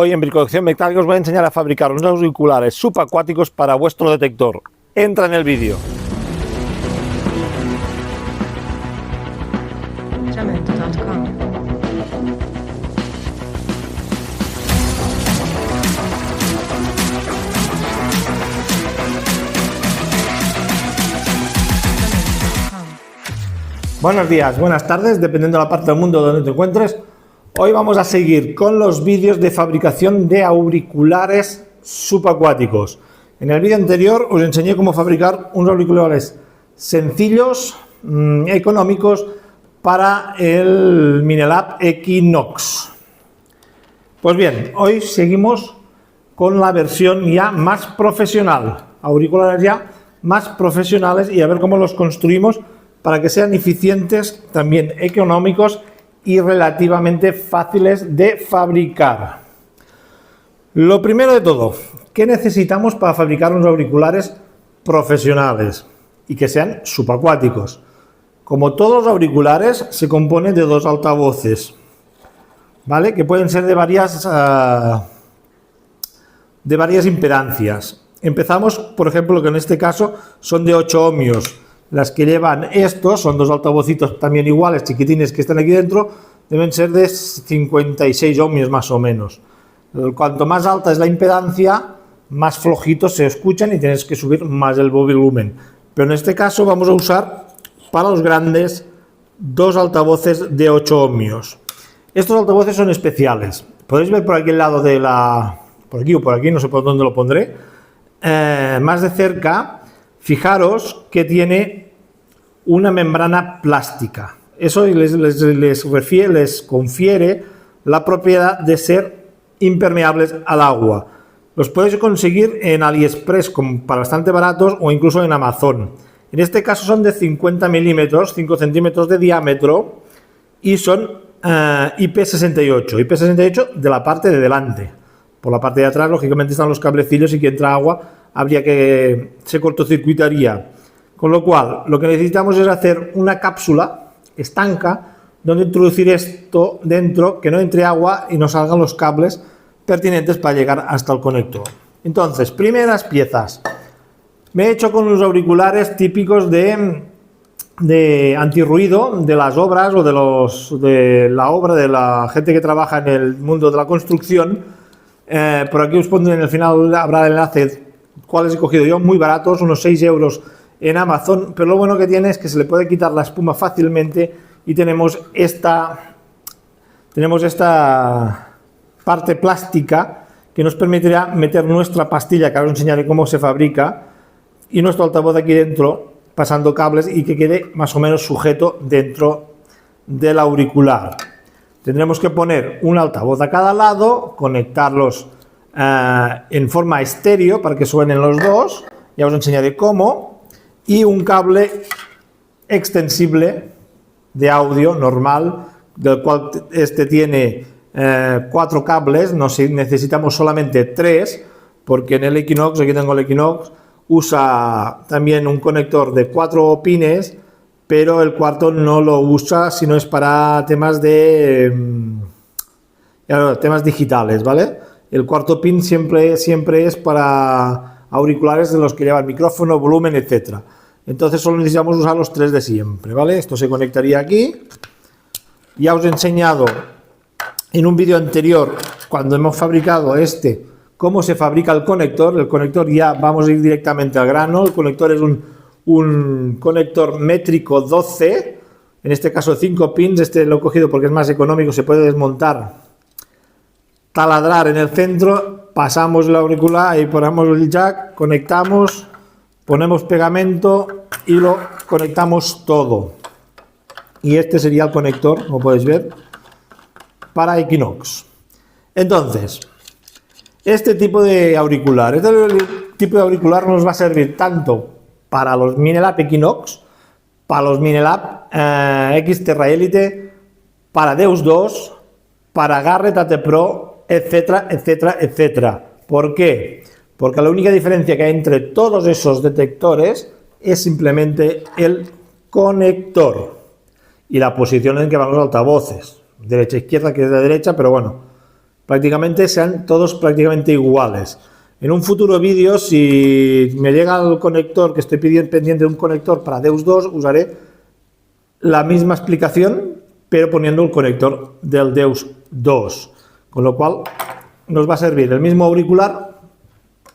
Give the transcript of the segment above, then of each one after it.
Hoy en Bricolección Mecánica os voy a enseñar a fabricar unos auriculares subacuáticos para vuestro detector. Entra en el vídeo. Buenos días, buenas tardes, dependiendo de la parte del mundo donde te encuentres. Hoy vamos a seguir con los vídeos de fabricación de auriculares subacuáticos. En el vídeo anterior os enseñé cómo fabricar unos auriculares sencillos, económicos, para el Minelab Equinox. Pues bien, hoy seguimos con la versión ya más profesional, auriculares ya más profesionales, y a ver cómo los construimos para que sean eficientes, también económicos y relativamente fáciles de fabricar. Lo primero de todo, ¿qué necesitamos para fabricar unos auriculares profesionales y que sean subacuáticos? Como todos los auriculares, se componen de dos altavoces, ¿vale? Que pueden ser de varias impedancias. Empezamos, por ejemplo, que en este caso son de 8 ohmios. Las que llevan estos son dos altavocitos también iguales, chiquitines, que están aquí dentro, deben ser de 56 ohmios más o menos. Cuanto más alta es la impedancia, más flojitos se escuchan y tienes que subir más el volumen. Pero en este caso vamos a usar para los grandes dos altavoces de 8 ohmios. Estos altavoces son especiales. Podéis ver por aquí el lado de la... por aquí o por aquí, no sé por dónde lo pondré. Más de cerca. Fijaros que tiene una membrana plástica. Eso les confiere la propiedad de ser impermeables al agua. Los podéis conseguir en AliExpress para bastante baratos o incluso en Amazon. En este caso son de 50 milímetros, 5 centímetros de diámetro y son IP68. IP68 de la parte de delante. Por la parte de atrás, lógicamente, están los cablecillos y que entra agua habría que se cortocircuitaría, con lo cual lo que necesitamos es hacer una cápsula estanca donde introducir esto dentro, que no entre agua y nos salgan los cables pertinentes para llegar hasta el conector. Entonces, primeras piezas. Me he hecho con unos auriculares típicos de antirruido de las obras o de la gente que trabaja en el mundo de la construcción. Por aquí os pondré en el final, habrá el enlace cuáles he cogido yo, muy baratos, unos 6 euros en Amazon, pero lo bueno que tiene es que se le puede quitar la espuma fácilmente y tenemos esta parte plástica que nos permitirá meter nuestra pastilla, que ahora os enseñaré cómo se fabrica, y nuestro altavoz aquí dentro, pasando cables y que quede más o menos sujeto dentro del auricular. Tendremos que poner un altavoz a cada lado, conectarlos en forma estéreo para que suenen los dos, ya os enseñaré cómo, y un cable extensible de audio normal, del cual este tiene 4 cables, no necesitamos solamente 3, porque en el Equinox, aquí tengo el Equinox, usa también un conector de 4 pines, pero el cuarto no lo usa, sino es para temas temas digitales, ¿vale? El cuarto pin siempre es para auriculares de los que llevan micrófono, volumen, etcétera. Entonces solo necesitamos usar los 3 de siempre, ¿vale? Esto se conectaría aquí. Ya os he enseñado en un vídeo anterior, cuando hemos fabricado cómo se fabrica el conector. El conector, ya vamos a ir directamente al grano. El conector es un conector métrico 12, en este caso 5 pins. Este lo he cogido porque es más económico, se puede desmontar, taladrar en el centro, pasamos el auricular y ponemos el jack, conectamos, ponemos pegamento y lo conectamos todo. Y este sería el conector, como podéis ver, para Equinox. Entonces, este tipo de auricular nos va a servir tanto para los Minelab Equinox, para los Minelab Xterra Elite, para Deus 2, para Garrett AT Pro, etcétera, etcétera, etcétera. ¿Por qué? Porque la única diferencia que hay entre todos esos detectores es simplemente el conector y la posición en que van los altavoces. Derecha, izquierda, que es de derecha, pero bueno, prácticamente sean todos prácticamente iguales. En un futuro vídeo, si me llega el conector, que estoy pendiente de un conector para Deus 2, usaré la misma explicación, pero poniendo el conector del Deus 2. Con lo cual, nos va a servir el mismo auricular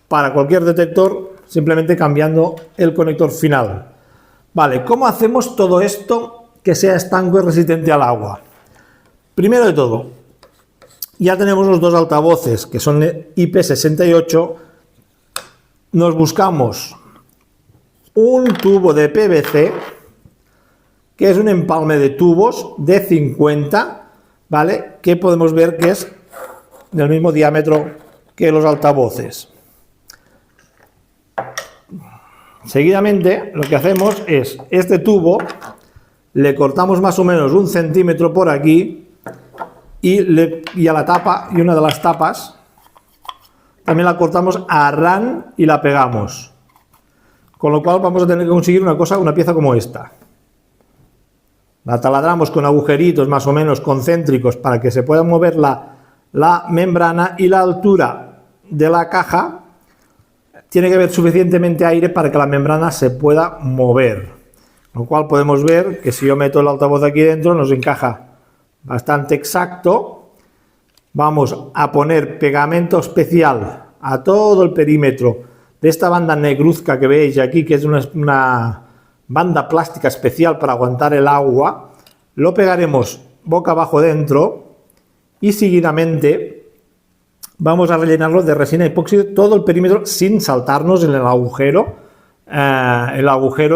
para cualquier detector, simplemente cambiando el conector final. Vale, ¿cómo hacemos todo esto que sea estanco y resistente al agua? Primero de todo, ya tenemos los dos altavoces, que son IP68. Nos buscamos un tubo de PVC, que es un empalme de tubos de 50, ¿vale? Que podemos ver que es del mismo diámetro que los altavoces. Seguidamente, lo que hacemos es, este tubo, le cortamos más o menos 1 centímetro por aquí, y a la tapa, y una de las tapas, también la cortamos a ran y la pegamos. Con lo cual vamos a tener que conseguir una pieza como esta. La taladramos con agujeritos más o menos concéntricos para que se pueda mover la membrana, y la altura de la caja tiene que haber suficientemente aire para que la membrana se pueda mover. Con lo cual podemos ver que si yo meto el altavoz aquí dentro nos encaja bastante exacto. Vamos a poner pegamento especial a todo el perímetro de esta banda negruzca que veis aquí, que es una banda plástica especial para aguantar el agua. Lo pegaremos boca abajo dentro y seguidamente vamos a rellenarlo de resina epóxi todo el perímetro sin saltarnos en el agujero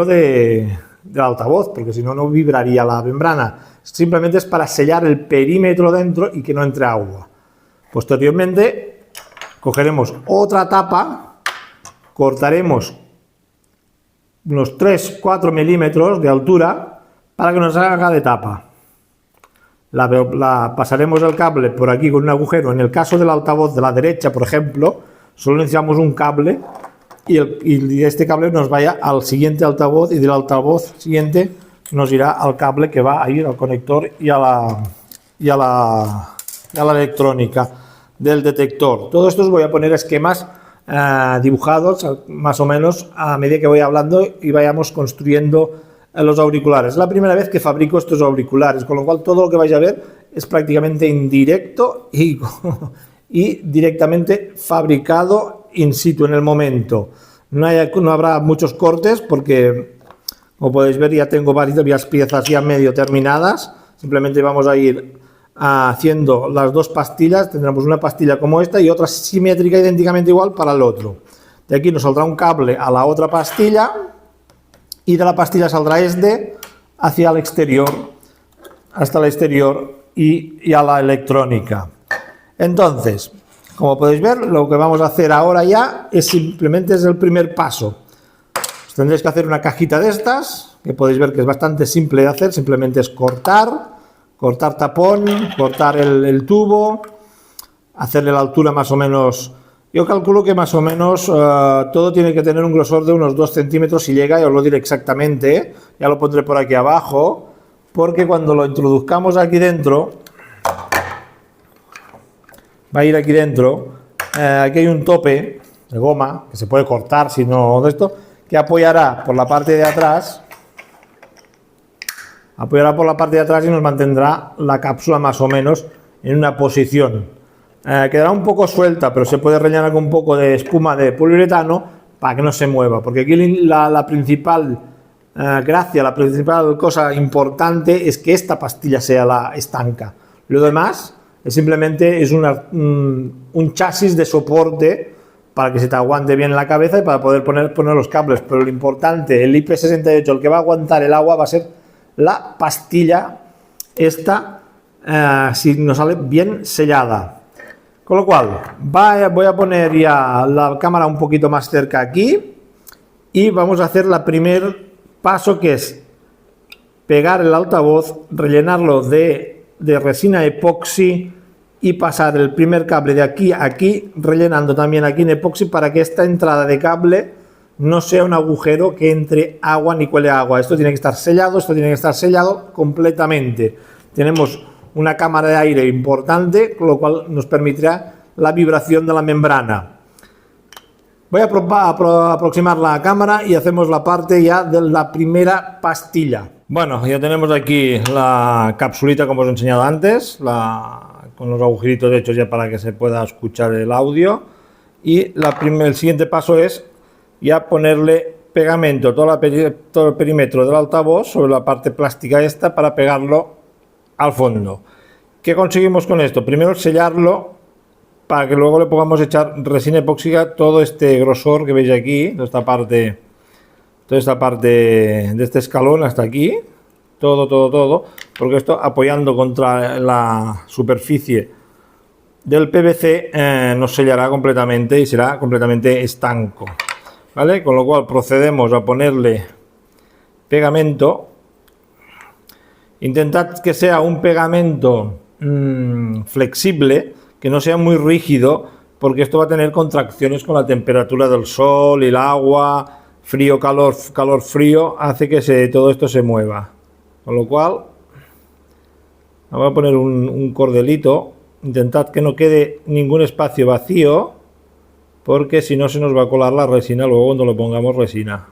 del altavoz, porque si no, no vibraría la membrana. Simplemente es para sellar el perímetro dentro y que no entre agua. Posteriormente cogeremos otra tapa, cortaremos unos 3-4 milímetros de altura para que nos haga de tapa. Pasaremos el cable por aquí con un agujero. En el caso del altavoz de la derecha, por ejemplo, solo necesitamos un cable y este cable nos vaya al siguiente altavoz, y del altavoz siguiente nos irá al cable que va a ir al conector y a la electrónica del detector. Todo esto os voy a poner esquemas dibujados más o menos a medida que voy hablando y vayamos construyendo los auriculares. Es la primera vez que fabrico estos auriculares, con lo cual todo lo que vais a ver es prácticamente en directo y directamente fabricado in situ en el momento. No habrá muchos cortes porque, como podéis ver, ya tengo varias piezas ya medio terminadas. Simplemente vamos a ir haciendo las dos pastillas. Tendremos una pastilla como esta y otra simétrica, idénticamente igual para el otro. De aquí nos saldrá un cable a la otra pastilla y de la pastilla saldrá hacia el exterior, hasta el exterior y a la electrónica. Entonces, como podéis ver, lo que vamos a hacer ahora ya es el primer paso. Tendréis que hacer una cajita de estas, que podéis ver que es bastante simple de hacer. Simplemente es cortar tapón, cortar el tubo, hacerle la altura más o menos. Yo calculo que más o menos todo tiene que tener un grosor de unos 2 centímetros si llega, y os lo diré exactamente. Ya lo pondré por aquí abajo, porque cuando lo introduzcamos aquí dentro, va a ir aquí dentro. Aquí hay un tope de goma que se puede cortar, si no de esto, que apoyará por la parte de atrás. Apoyará por la parte de atrás y nos mantendrá la cápsula más o menos en una posición. Quedará un poco suelta, pero se puede rellenar con un poco de espuma de poliuretano para que no se mueva, porque aquí la principal gracia, la principal cosa importante es que esta pastilla sea la estanca. Lo demás es simplemente un chasis de soporte para que se te aguante bien en la cabeza y para poder poner los cables, pero lo importante, el IP68, el que va a aguantar el agua, va a ser la pastilla esta, si nos sale bien sellada. Con lo cual, voy a poner ya la cámara un poquito más cerca aquí y vamos a hacer el primer paso, que es pegar el altavoz, rellenarlo de resina epoxi y pasar el primer cable de aquí a aquí, rellenando también aquí en epoxi para que esta entrada de cable no sea un agujero que entre agua ni cuele agua. Esto tiene que estar sellado completamente. Tenemos una cámara de aire importante, con lo cual nos permitirá la vibración de la membrana. Voy a aproximar la cámara y hacemos la parte ya de la primera pastilla. Bueno, ya tenemos aquí la capsulita como os he enseñado antes, con los agujeritos hechos ya para que se pueda escuchar el audio. Y el siguiente paso es ya ponerle pegamento, todo el perímetro del altavoz sobre la parte plástica esta para pegarlo al fondo. ¿Qué conseguimos con esto? Primero sellarlo para que luego le podamos echar resina epóxica todo este grosor que veis aquí, toda esta parte de este escalón hasta aquí, todo, porque esto apoyando contra la superficie del PVC nos sellará completamente y será completamente estanco, ¿vale? Con lo cual procedemos a ponerle pegamento. Intentad que sea un pegamento flexible, que no sea muy rígido, porque esto va a tener contracciones con la temperatura del sol y el agua, frío, calor, calor, frío, hace que todo esto se mueva. Con lo cual, vamos a poner un cordelito. Intentad que no quede ningún espacio vacío, porque si no se nos va a colar la resina luego cuando le pongamos resina.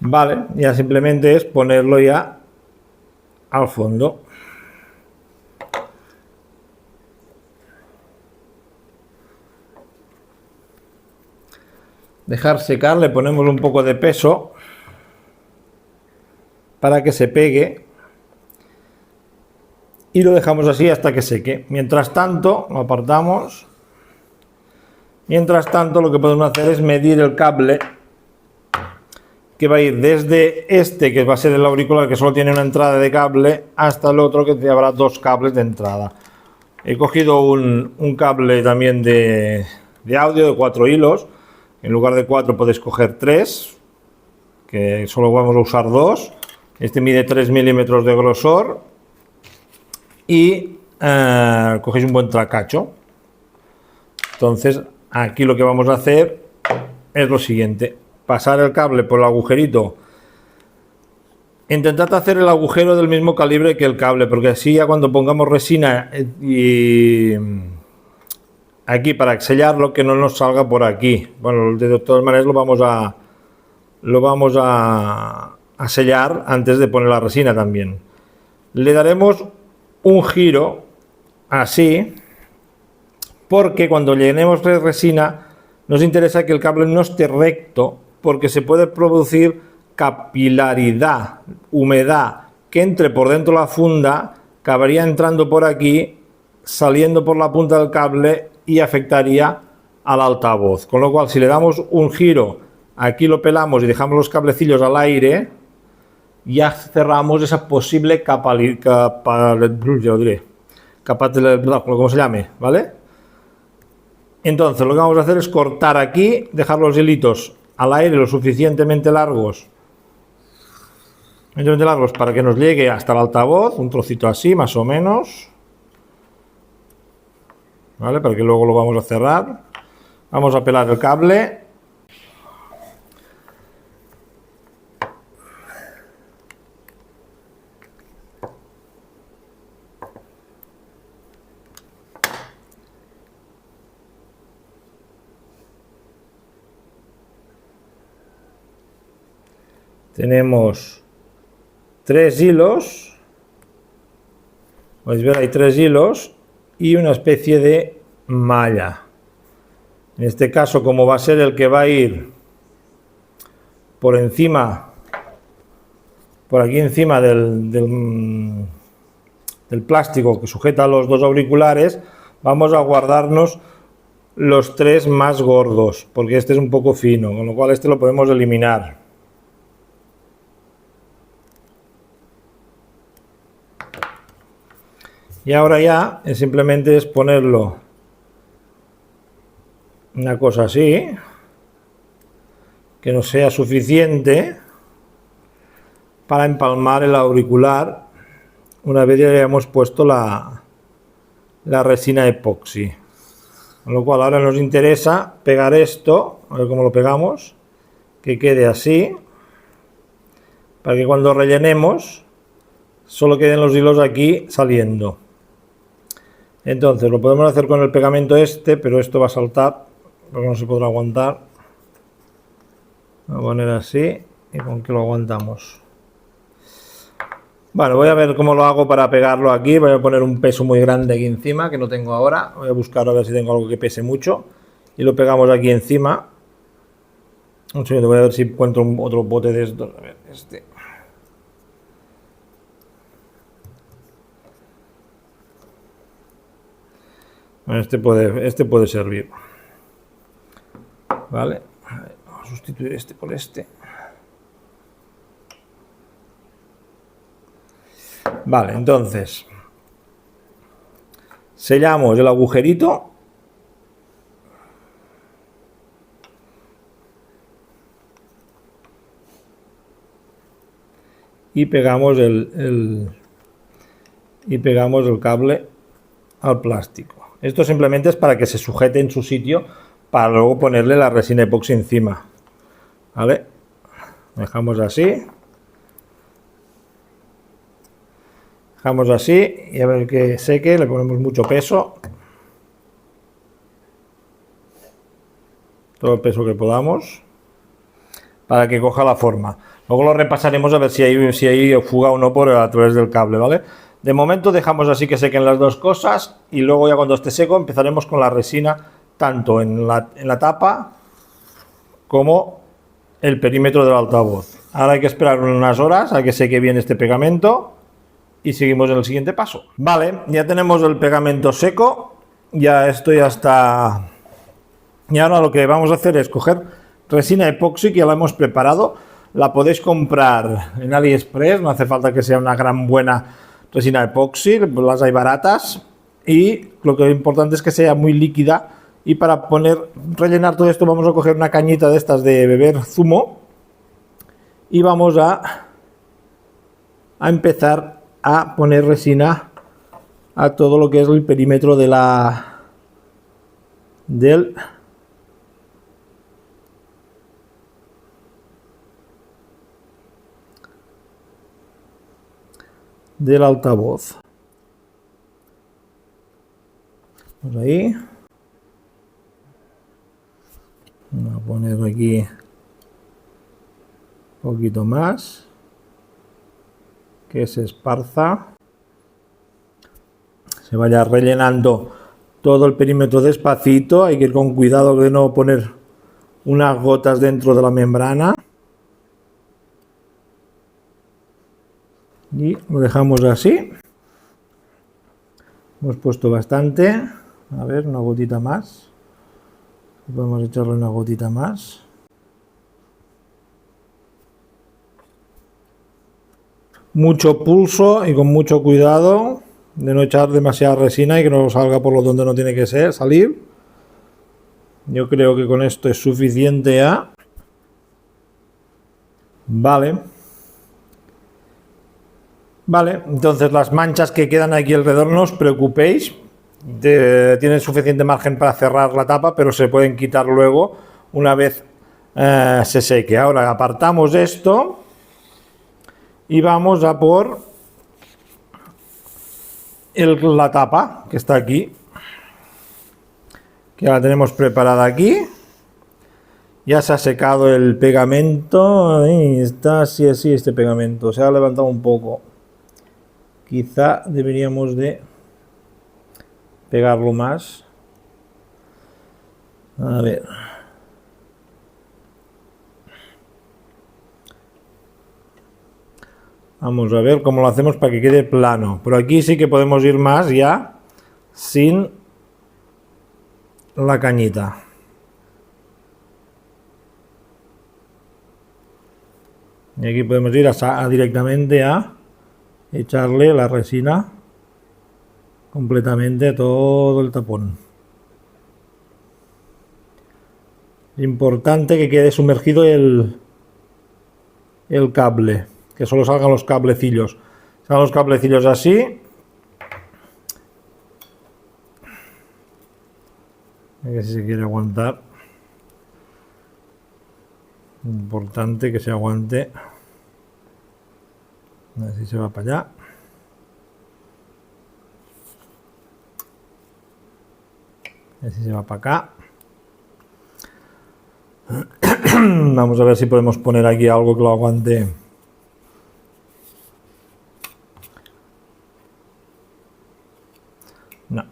Vale, ya simplemente es ponerlo ya al fondo. Dejar secar, le ponemos un poco de peso para que se pegue y lo dejamos así hasta que seque. Mientras tanto, lo apartamos. Mientras tanto, lo que podemos hacer es medir el cable que va a ir desde este, que va a ser el auricular, que solo tiene una entrada de cable, hasta el otro, que habrá dos cables de entrada. He cogido un cable también de audio de 4 hilos. En lugar de 4 podéis coger 3, que solo vamos a usar 2. Este mide 3 milímetros de grosor. Y cogéis un buen tracacho. Entonces, aquí lo que vamos a hacer es lo siguiente. Pasar el cable por el agujerito. Intentad hacer el agujero del mismo calibre que el cable, porque así ya cuando pongamos resina y aquí para sellarlo, que no nos salga por aquí. Bueno, de todas maneras lo vamos a sellar antes de poner la resina también. Le daremos un giro así, porque cuando llenemos de resina nos interesa que el cable no esté recto, porque se puede producir capilaridad, humedad, que entre por dentro de la funda, acabaría entrando por aquí, saliendo por la punta del cable y afectaría al altavoz. Con lo cual, si le damos un giro, aquí lo pelamos y dejamos los cablecillos al aire, ya cerramos esa posible capa, como se llame, ¿vale? Entonces, lo que vamos a hacer es cortar aquí, dejar los hilitos al aire lo suficientemente largos para que nos llegue hasta el altavoz, un trocito así, más o menos, ¿vale? Para que luego lo vamos a cerrar. Vamos a pelar el cable. Tenemos 3 hilos, podéis ver, hay 3 hilos y una especie de malla. En este caso, como va a ser el que va a ir por encima, por aquí encima del plástico que sujeta los dos auriculares, vamos a guardarnos los 3 más gordos, porque este es un poco fino, con lo cual este lo podemos eliminar. Y ahora ya simplemente es ponerlo una cosa así, que nos sea suficiente para empalmar el auricular una vez ya hayamos puesto la resina epoxi. Con lo cual ahora nos interesa pegar esto, a ver cómo lo pegamos, que quede así, para que cuando rellenemos solo queden los hilos aquí saliendo. Entonces lo podemos hacer con el pegamento este, pero esto va a saltar, porque no se podrá aguantar. Voy a poner así, y con que lo aguantamos. Bueno, voy a ver cómo lo hago para pegarlo aquí. Voy a poner un peso muy grande aquí encima, que no tengo ahora. Voy a buscar a ver si tengo algo que pese mucho. Y lo pegamos aquí encima. Un segundo, voy a ver si encuentro otro bote de estos. A ver, este. Bueno, este puede servir. Vale. Vamos a sustituir este por este. Vale, entonces sellamos el agujerito y pegamos el cable al plástico. Esto simplemente es para que se sujete en su sitio para luego ponerle la resina epoxi encima. ¿Vale? Dejamos así. Dejamos así y a ver que seque, le ponemos mucho peso. Todo el peso que podamos para que coja la forma. Luego lo repasaremos a ver si hay fuga o no a través del cable, ¿vale? De momento dejamos así que sequen las dos cosas y luego ya cuando esté seco empezaremos con la resina tanto en la tapa como el perímetro del altavoz. Ahora hay que esperar unas horas a que seque bien este pegamento y seguimos en el siguiente paso. Vale, ya tenemos el pegamento seco, ya esto ya está. Y ahora lo que vamos a hacer es coger resina epoxi que ya la hemos preparado. La podéis comprar en AliExpress, no hace falta que sea una gran buena resina epoxi, las hay baratas. Y lo que es importante es que sea muy líquida. Y para rellenar todo esto vamos a coger una cañita de estas de beber zumo. Y vamos a empezar a poner resina a todo lo que es el perímetro del altavoz. Vamos ahí. Voy a poner aquí un poquito más. Que se esparza, se vaya rellenando todo el perímetro despacito. Hay que ir con cuidado de no poner unas gotas dentro de la membrana y lo dejamos así. Hemos puesto bastante, a ver, una gotita más, podemos echarle una gotita más. Mucho pulso y con mucho cuidado de no echar demasiada resina y que no salga por donde no tiene que salir. Yo creo que con esto es suficiente ya. Vale. Vale, entonces las manchas que quedan aquí alrededor no os preocupéis. Tienen suficiente margen para cerrar la tapa, pero se pueden quitar luego una vez se seque. Ahora apartamos esto. Y vamos a por la tapa que está aquí, que la tenemos preparada aquí. Ya se ha secado el pegamento. Ahí está, así, este pegamento se ha levantado un poco. Quizá deberíamos de pegarlo más. A ver. Vamos a ver cómo lo hacemos para que quede plano. Por aquí sí que podemos ir más ya sin la cañita. Y aquí podemos ir directamente a echarle la resina completamente a todo el tapón. Importante que quede sumergido el cable. Que solo salgan los cablecillos. Salgan los cablecillos así. que si se quiere aguantar, importante que se aguante. A ver si se va para allá. A ver si se va para acá. Vamos a ver si podemos poner aquí algo que lo aguante. No.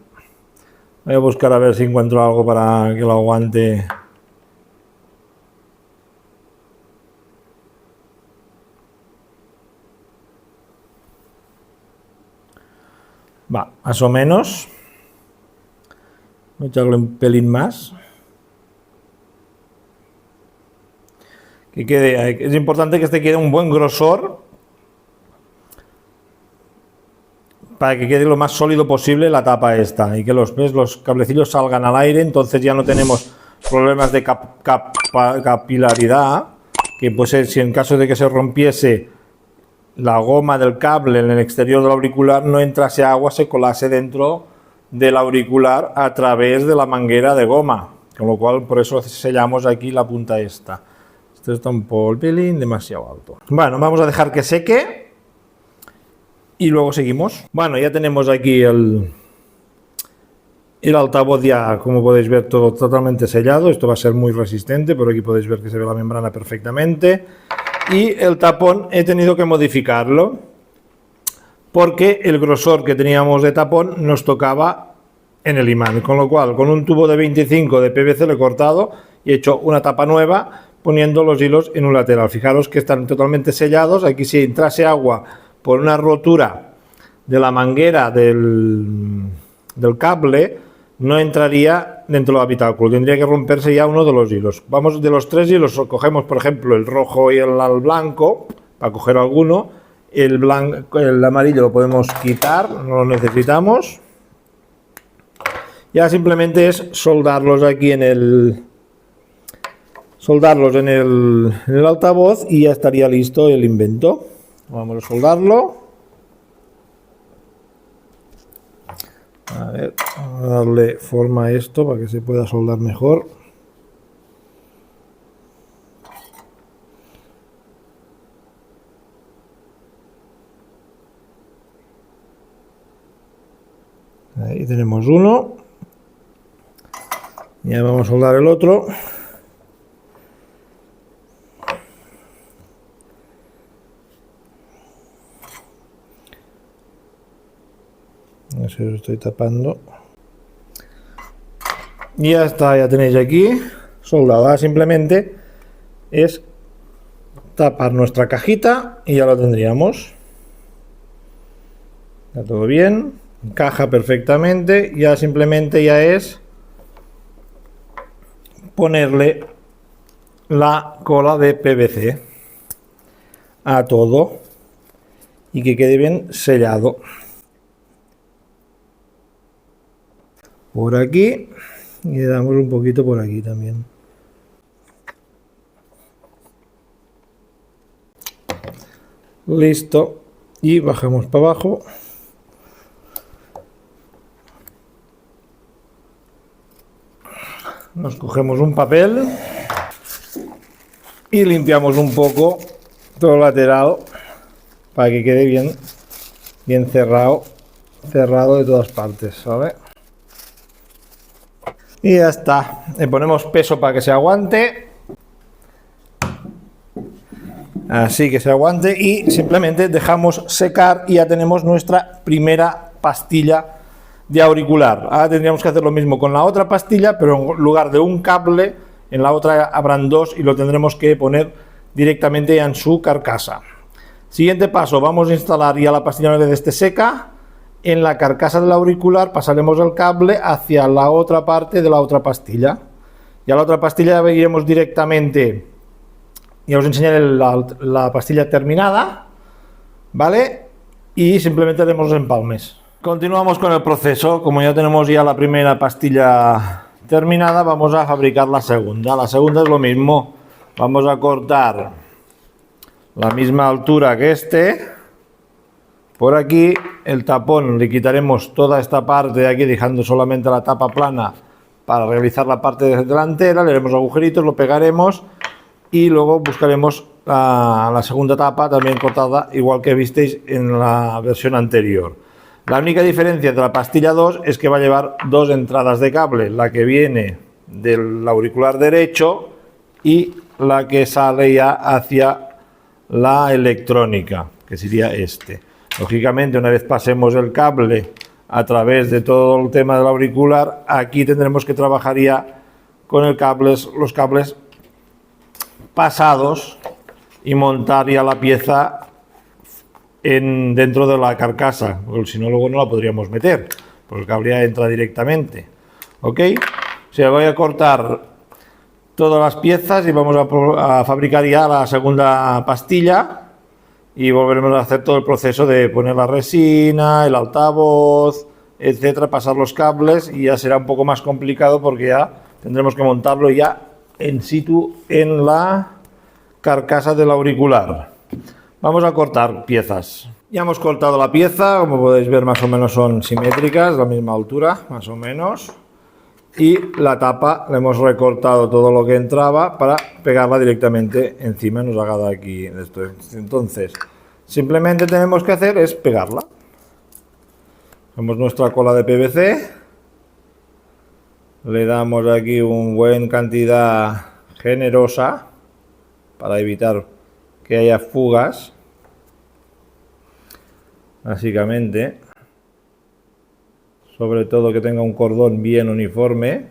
Voy a buscar a ver si encuentro algo para que lo aguante. Va, más o menos. Voy a echarle un pelín más. Que quede, es importante que este quede un buen grosor para que quede lo más sólido posible la tapa esta y que los cablecillos salgan al aire, entonces ya no tenemos problemas de capilaridad, que pues si en caso de que se rompiese la goma del cable en el exterior del auricular no entrase agua, se colase dentro del auricular a través de la manguera de goma, con lo cual por eso sellamos aquí la punta esta. Esto está un pelín demasiado alto. Bueno, vamos a dejar que seque y luego seguimos. Bueno, ya tenemos aquí el altavoz ya, como podéis ver, todo totalmente sellado. Esto va a ser muy resistente, pero aquí podéis ver que se ve la membrana perfectamente. Y el tapón he tenido que modificarlo porque el grosor que teníamos de tapón nos tocaba en el imán, con lo cual con un tubo de 25 de PVC lo he cortado y he hecho una tapa nueva poniendo los hilos en un lateral. Fijaros que están totalmente sellados. Aquí si entrase agua por una rotura de la manguera del cable no entraría dentro del habitáculo, tendría que romperse ya uno de los hilos. Vamos, de los 3 hilos cogemos por ejemplo el rojo y el blanco para coger alguno. El amarillo lo podemos quitar, no lo necesitamos. Ya simplemente es soldarlos aquí en el altavoz y ya estaría listo el invento. Vamos a soldarlo. A ver, vamos a darle forma a esto para que se pueda soldar mejor. Ahí tenemos uno. Ya vamos a soldar el otro. Así lo estoy tapando. Y ya está, ya tenéis aquí soldado. Simplemente es tapar nuestra cajita y ya lo tendríamos. Está todo bien, encaja perfectamente. Ya simplemente ya es ponerle la cola de PVC a todo y que quede bien sellado. Por aquí y le damos un poquito por aquí también. Listo. Y bajamos para abajo. Nos cogemos un papel y limpiamos un poco todo el lateral para que quede bien cerrado de todas partes, ¿vale? Y ya está. Le ponemos peso para que se aguante. Así que se aguante y simplemente dejamos secar y ya tenemos nuestra primera pastilla de auricular. Ahora tendríamos que hacer lo mismo con la otra pastilla, pero en lugar de un cable, en la otra habrán dos y lo tendremos que poner directamente en su carcasa. Siguiente paso, vamos a instalar ya la pastilla una vez esté seca. En la carcasa del auricular pasaremos el cable hacia la otra parte de la otra pastilla. Ya la otra pastilla veríamos directamente, ya os enseñaré la pastilla terminada, ¿vale? Y simplemente haremos los empalmes. Continuamos con el proceso. Como ya tenemos ya la primera pastilla terminada, vamos a fabricar la segunda. La segunda es lo mismo. Vamos a cortar la misma altura que este. Por aquí el tapón le quitaremos toda esta parte de aquí, dejando solamente la tapa plana para realizar la parte delantera, le haremos agujeritos, lo pegaremos y luego buscaremos la segunda tapa también cortada, igual que visteis en la versión anterior. La única diferencia entre la pastilla 2 es que va a llevar dos entradas de cable, la que viene del auricular derecho y la que sale ya hacia la electrónica, que sería este. Lógicamente, una vez pasemos el cable a través de todo el tema del auricular, aquí tendremos que trabajar ya con los cables pasados y montar ya la pieza dentro de la carcasa, porque si no luego no la podríamos meter, porque el cable ya entra directamente. ¿Ok? O sea, voy a cortar todas las piezas y vamos a fabricar ya la segunda pastilla y volveremos a hacer todo el proceso de poner la resina, el altavoz, etcétera, pasar los cables, y ya será un poco más complicado porque ya tendremos que montarlo ya en situ en la carcasa del auricular. Vamos a cortar piezas. Ya hemos cortado la pieza, como podéis ver más o menos son simétricas, la misma altura más o menos, y la tapa le hemos recortado todo lo que entraba para pegarla directamente encima, nos ha dado aquí esto. Entonces simplemente tenemos que hacer es pegarla. Hacemos nuestra cola de PVC, le damos aquí una buena cantidad generosa para evitar que haya fugas, básicamente. Sobre todo que tenga un cordón bien uniforme.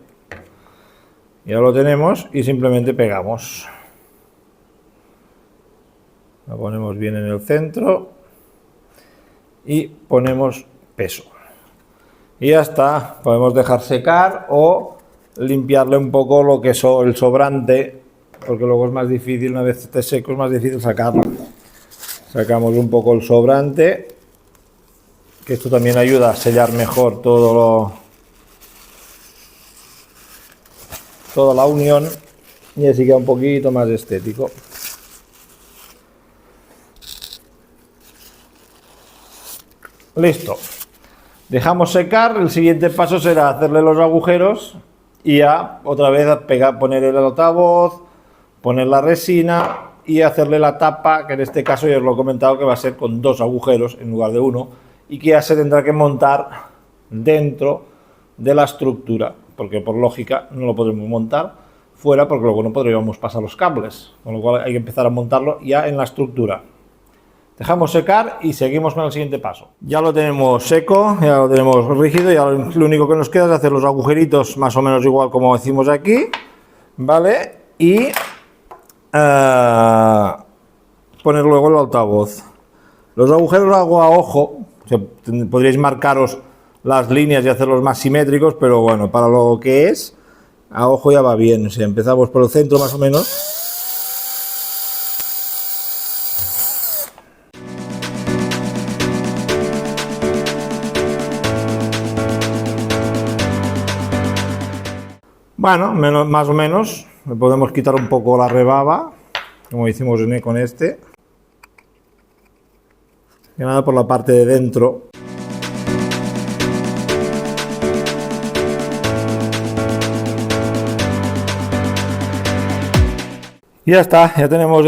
Ya lo tenemos y simplemente pegamos. Lo ponemos bien en el centro y ponemos peso. Y ya está. Podemos dejar secar o limpiarle un poco lo que es el sobrante, porque luego es más difícil, una vez esté seco es más difícil sacarlo. Sacamos un poco el sobrante, que esto también ayuda a sellar mejor toda la unión y así queda un poquito más estético. Listo. Dejamos secar, el siguiente paso será hacerle los agujeros y ya otra vez poner el altavoz, poner la resina y hacerle la tapa, que en este caso ya os lo he comentado que va a ser con dos agujeros en lugar de uno, y que ya se tendrá que montar dentro de la estructura, porque por lógica no lo podremos montar fuera porque luego no podríamos pasar los cables, con lo cual hay que empezar a montarlo ya en la estructura. Dejamos secar y seguimos con el siguiente paso. Ya lo tenemos seco, ya lo tenemos rígido, ya lo único que nos queda es hacer los agujeritos más o menos igual como decimos aquí, ¿vale? Y poner luego el altavoz. Los agujeros los hago a ojo. O sea, podríais marcaros las líneas y hacerlos más simétricos, pero bueno, para lo que es, a ojo ya va bien. O sea, empezamos por el centro más o menos. Bueno, más o menos. Le podemos quitar un poco la rebaba, como hicimos con este. Y nada por la parte de dentro. Y ya está, ya tenemos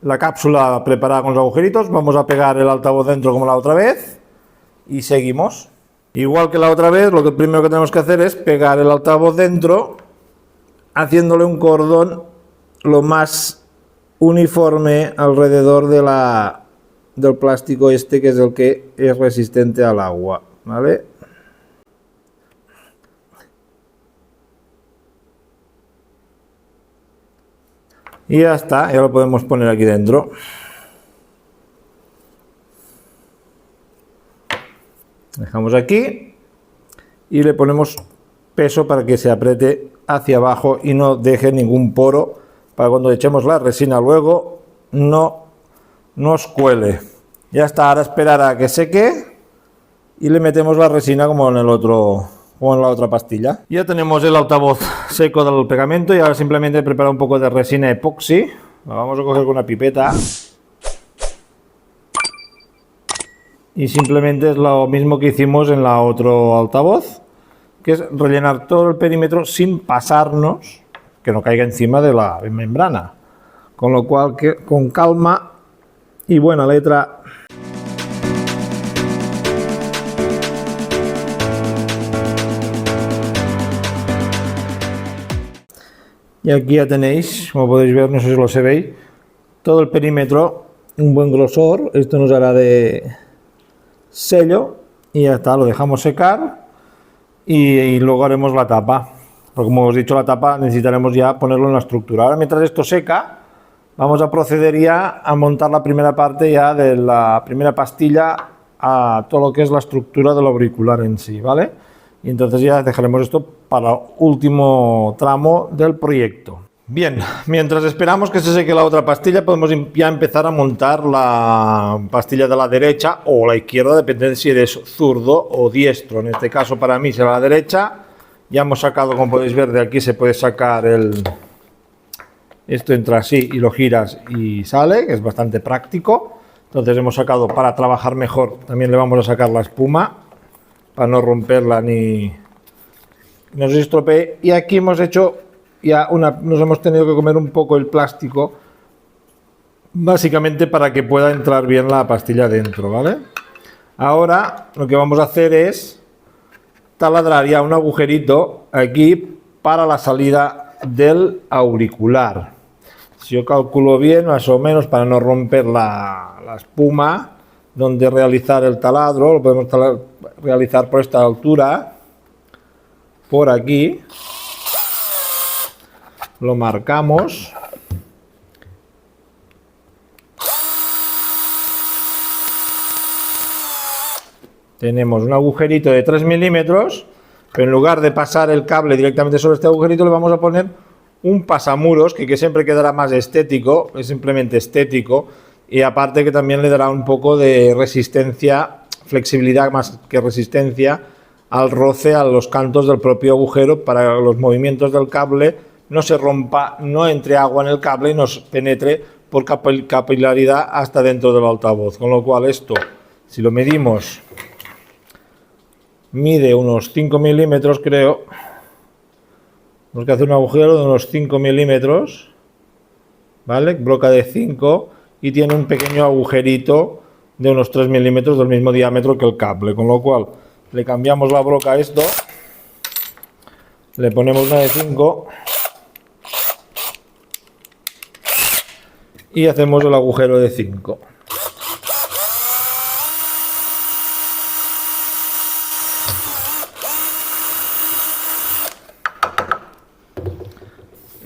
la cápsula preparada con los agujeritos. Vamos a pegar el altavoz dentro como la otra vez y seguimos. Igual que la otra vez, lo que primero que tenemos que hacer es pegar el altavoz dentro, haciéndole un cordón lo más uniforme alrededor del plástico este, que es el que es resistente al agua, ¿vale? Y ya está, ya lo podemos poner aquí dentro. Dejamos aquí y le ponemos peso para que se apriete hacia abajo y no deje ningún poro, para cuando echemos la resina luego no nos cuele. Ya está, ahora esperar a que seque y le metemos la resina como en el otro, como en la otra pastilla. Ya tenemos el altavoz seco del pegamento y ahora simplemente preparar un poco de resina epoxi. La vamos a coger con una pipeta y simplemente es lo mismo que hicimos en la otro altavoz, que es rellenar todo el perímetro sin pasarnos, que no caiga encima de la membrana. Con lo cual, que con calma y buena letra. Y aquí ya tenéis, como podéis ver, no sé si lo veis, todo el perímetro, un buen grosor. Esto nos hará de sello y ya está, lo dejamos secar y luego haremos la tapa. Porque como os he dicho, la tapa necesitaremos ya ponerlo en la estructura. Ahora, mientras esto seca, vamos a proceder ya a montar la primera parte ya de la primera pastilla a todo lo que es la estructura del auricular en sí, ¿vale? Y entonces ya dejaremos esto para el último tramo del proyecto. Bien, mientras esperamos que se seque la otra pastilla, podemos ya empezar a montar la pastilla de la derecha o la izquierda, depende de si eres zurdo o diestro. En este caso para mí será la derecha. Ya hemos sacado, como podéis ver, de aquí se puede sacar esto entra así y lo giras y sale, que es bastante práctico. Entonces hemos sacado, para trabajar mejor, también le vamos a sacar la espuma para no romperla ni nos estropee. Y aquí hemos hecho ya nos hemos tenido que comer un poco el plástico, básicamente para que pueda entrar bien la pastilla dentro, ¿vale? Ahora lo que vamos a hacer es taladrar ya un agujerito aquí para la salida del auricular. Si yo calculo bien, más o menos, para no romper la espuma, donde realizar el taladro, lo podemos realizar por esta altura, por aquí, lo marcamos. Tenemos un agujerito de 3 milímetros, pero en lugar de pasar el cable directamente sobre este agujerito, le vamos a poner un pasamuros que siempre quedará más estético, es simplemente estético, y aparte que también le dará un poco de resistencia, flexibilidad más que resistencia, al roce a los cantos del propio agujero, para los movimientos del cable no se rompa, no entre agua en el cable y nos penetre por capilaridad hasta dentro del altavoz. Con lo cual esto, si lo medimos, mide unos 5 milímetros, creo. Tenemos que hacer un agujero de unos 5 milímetros, ¿vale? Broca de 5 y tiene un pequeño agujerito de unos 3 milímetros del mismo diámetro que el cable, con lo cual le cambiamos la broca a esto, le ponemos una de 5 y hacemos el agujero de 5.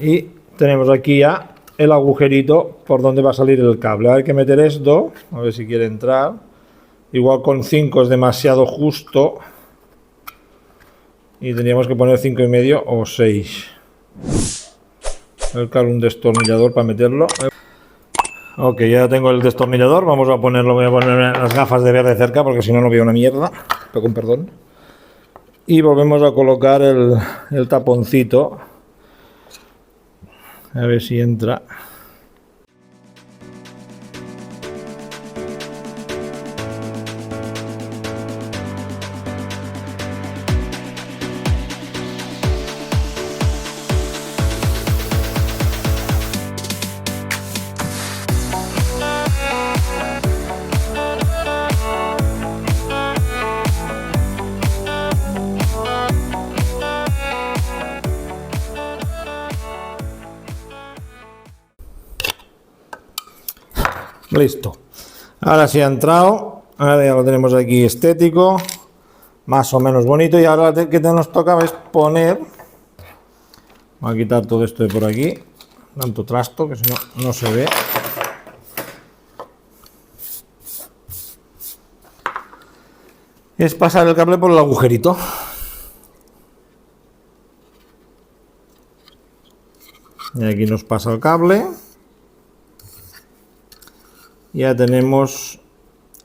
Y tenemos aquí ya el agujerito por donde va a salir el cable. Hay que meter esto, a ver si quiere entrar. Igual con 5 es demasiado justo y tendríamos que poner 5,5 o 6. Voy a buscar un destornillador para meterlo. Ok, ya tengo el destornillador. Vamos a ponerlo, voy a poner las gafas de ver de cerca porque si no, no veo una mierda. Pero con perdón. Y volvemos a colocar el taponcito. A ver si entra. Listo. Ahora sí ha entrado. Ahora ya lo tenemos aquí estético, más o menos bonito. Y ahora lo que nos toca es poner. Voy a quitar todo esto de por aquí, tanto trasto que si no, no se ve. Es pasar el cable por el agujerito. Y aquí nos pasa el cable. Ya tenemos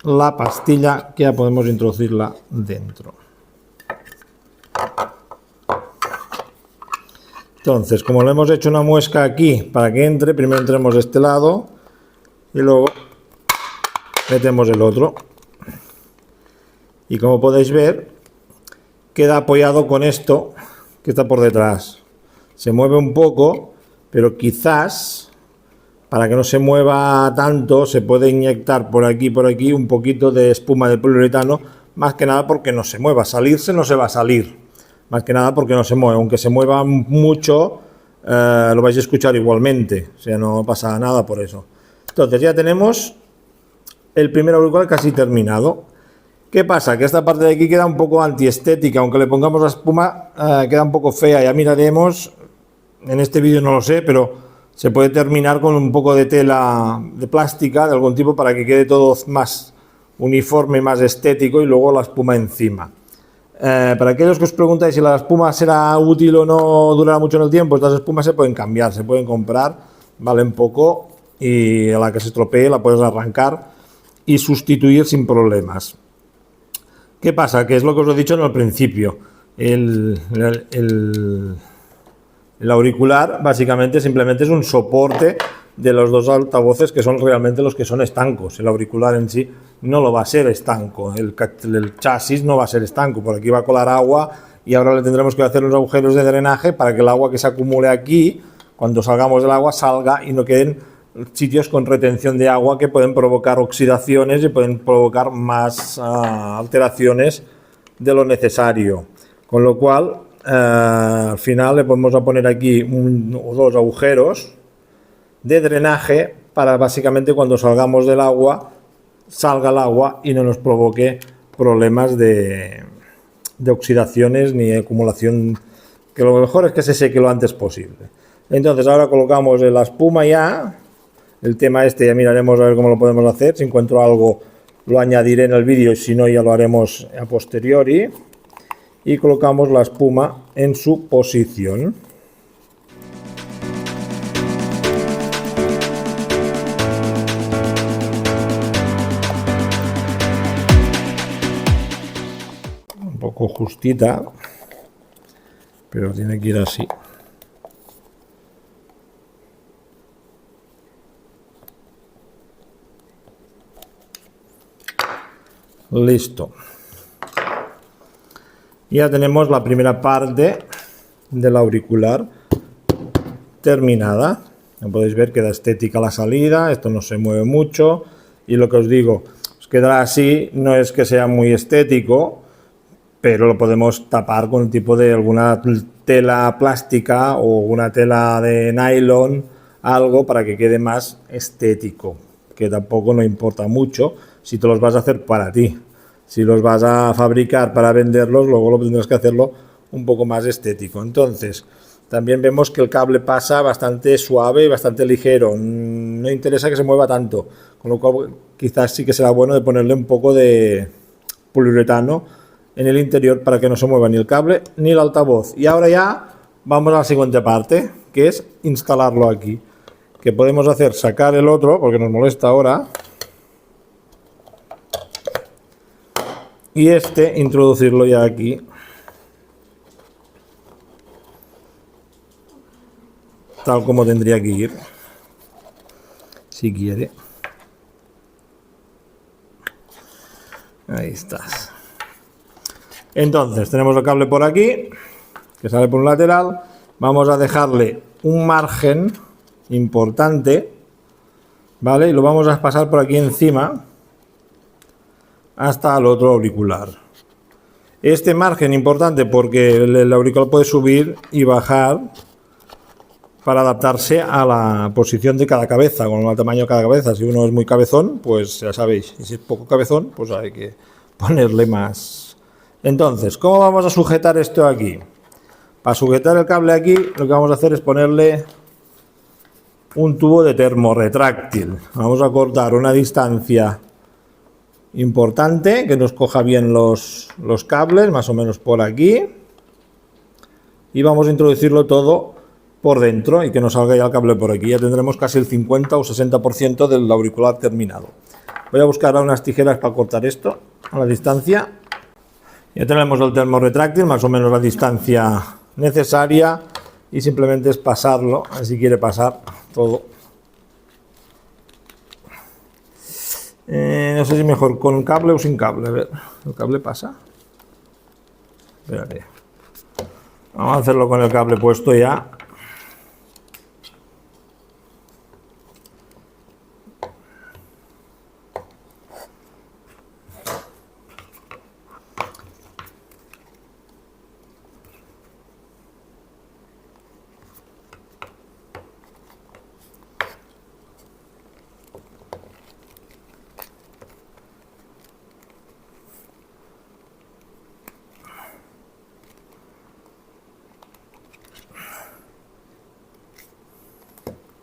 la pastilla que ya podemos introducirla dentro. Entonces, como le hemos hecho una muesca aquí para que entre, primero entremos de este lado y luego metemos el otro. Y como podéis ver, queda apoyado con esto que está por detrás. Se mueve un poco, pero quizás para que no se mueva tanto se puede inyectar por aquí un poquito de espuma de poliuretano, más que nada porque no se mueva. Salirse no se va a salir, más que nada porque no se mueve. Aunque se mueva mucho, lo vais a escuchar igualmente, o sea, no pasa nada por eso. Entonces ya tenemos el primer auricular casi terminado. ¿Qué pasa? Que esta parte de aquí queda un poco antiestética, aunque le pongamos la espuma, queda un poco fea. Ya miraremos, en este vídeo no lo sé, pero se puede terminar con un poco de tela de plástica de algún tipo para que quede todo más uniforme, más estético, y luego la espuma encima. Para aquellos que os preguntáis si la espuma será útil o no, durará mucho en el tiempo, estas espumas se pueden cambiar, se pueden comprar, valen poco, y a la que se estropee la puedes arrancar y sustituir sin problemas. ¿Qué pasa? Que es lo que os he dicho en el principio. El auricular básicamente simplemente es un soporte de los dos altavoces, que son realmente los que son estancos. El auricular en sí no lo va a ser estanco, el chasis no va a ser estanco. Por aquí va a colar agua y ahora le tendremos que hacer unos agujeros de drenaje para que el agua que se acumule aquí, cuando salgamos del agua, salga y no queden sitios con retención de agua que pueden provocar oxidaciones y pueden provocar más alteraciones de lo necesario. Con lo cual, al final le podemos poner aquí o dos agujeros de drenaje para básicamente cuando salgamos del agua, salga el agua y no nos provoque problemas de oxidaciones ni acumulación, que lo mejor es que se seque lo antes posible. Entonces ahora colocamos la espuma ya. El tema este ya miraremos a ver cómo lo podemos hacer. Si encuentro algo lo añadiré en el vídeo y si no ya lo haremos a posteriori. Y colocamos la espuma en su posición. Un poco justita, pero tiene que ir así. Listo. Ya tenemos la primera parte del auricular terminada. Como podéis ver, queda estética la salida, esto no se mueve mucho y lo que os digo, os quedará así. No es que sea muy estético, pero lo podemos tapar con un tipo de alguna tela plástica o una tela de nylon, algo para que quede más estético, que tampoco no importa mucho si te los vas a hacer para ti. Si los vas a fabricar para venderlos, luego lo tendrás que hacerlo un poco más estético. Entonces, también vemos que el cable pasa bastante suave y bastante ligero. No interesa que se mueva tanto, con lo cual quizás sí que será bueno de ponerle un poco de poliuretano en el interior para que no se mueva ni el cable ni el altavoz. Y ahora ya vamos a la siguiente parte, que es instalarlo aquí. Que podemos hacer, sacar el otro, porque nos molesta ahora, y este introducirlo ya aquí. Tal como tendría que ir, si quiere. Ahí estás. Entonces, tenemos el cable por aquí, que sale por un lateral. Vamos a dejarle un margen importante, ¿vale? Y lo vamos a pasar por aquí encima hasta el otro auricular. Este margen importante porque el auricular puede subir y bajar para adaptarse a la posición de cada cabeza, con el tamaño de cada cabeza. Si uno es muy cabezón, pues ya sabéis, y si es poco cabezón, pues hay que ponerle más. Entonces, ¿cómo vamos a sujetar esto aquí? Para sujetar el cable aquí, lo que vamos a hacer es ponerle un tubo de termorretráctil. Vamos a cortar una distancia importante, que nos coja bien los cables, más o menos por aquí, y vamos a introducirlo todo por dentro y que nos salga ya el cable por aquí. Ya tendremos casi el 50 o 60% del auricular terminado. Voy a buscar unas tijeras para cortar esto a la distancia. Ya tenemos el termorretráctil, más o menos la distancia necesaria, y simplemente es pasarlo, así quiere pasar todo. No sé si mejor con cable o sin cable. A ver, ¿el cable pasa? Espérate. Vamos a hacerlo con el cable puesto ya.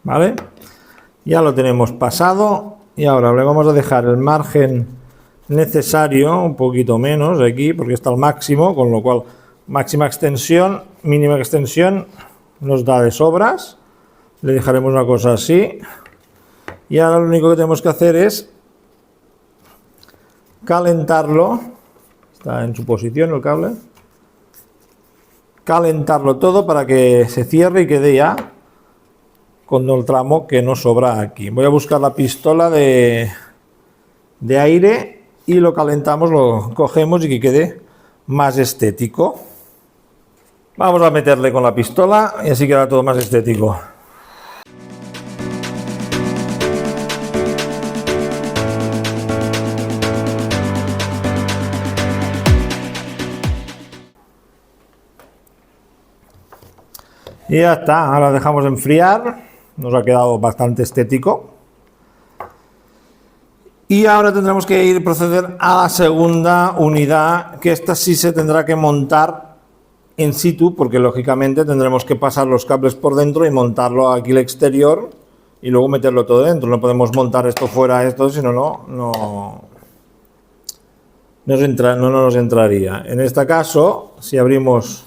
¿Vale? Ya lo tenemos pasado y ahora le vamos a dejar el margen necesario, un poquito menos aquí porque está al máximo, con lo cual máxima extensión, mínima extensión nos da de sobras. Le dejaremos una cosa así y ahora lo único que tenemos que hacer es calentarlo. Está en su posición el cable. Calentarlo todo para que se cierre y quede ya con el tramo que nos sobra aquí. Voy a buscar la pistola de aire y lo calentamos, lo cogemos y que quede más estético. Vamos a meterle con la pistola y así queda todo más estético. Y ya está, ahora dejamos enfriar. Nos ha quedado bastante estético. Y ahora tendremos que proceder a la segunda unidad, que esta sí se tendrá que montar in situ, porque lógicamente tendremos que pasar los cables por dentro y montarlo aquí al exterior y luego meterlo todo dentro. No podemos montar esto fuera, esto, sino no nos entraría. En este caso, si abrimos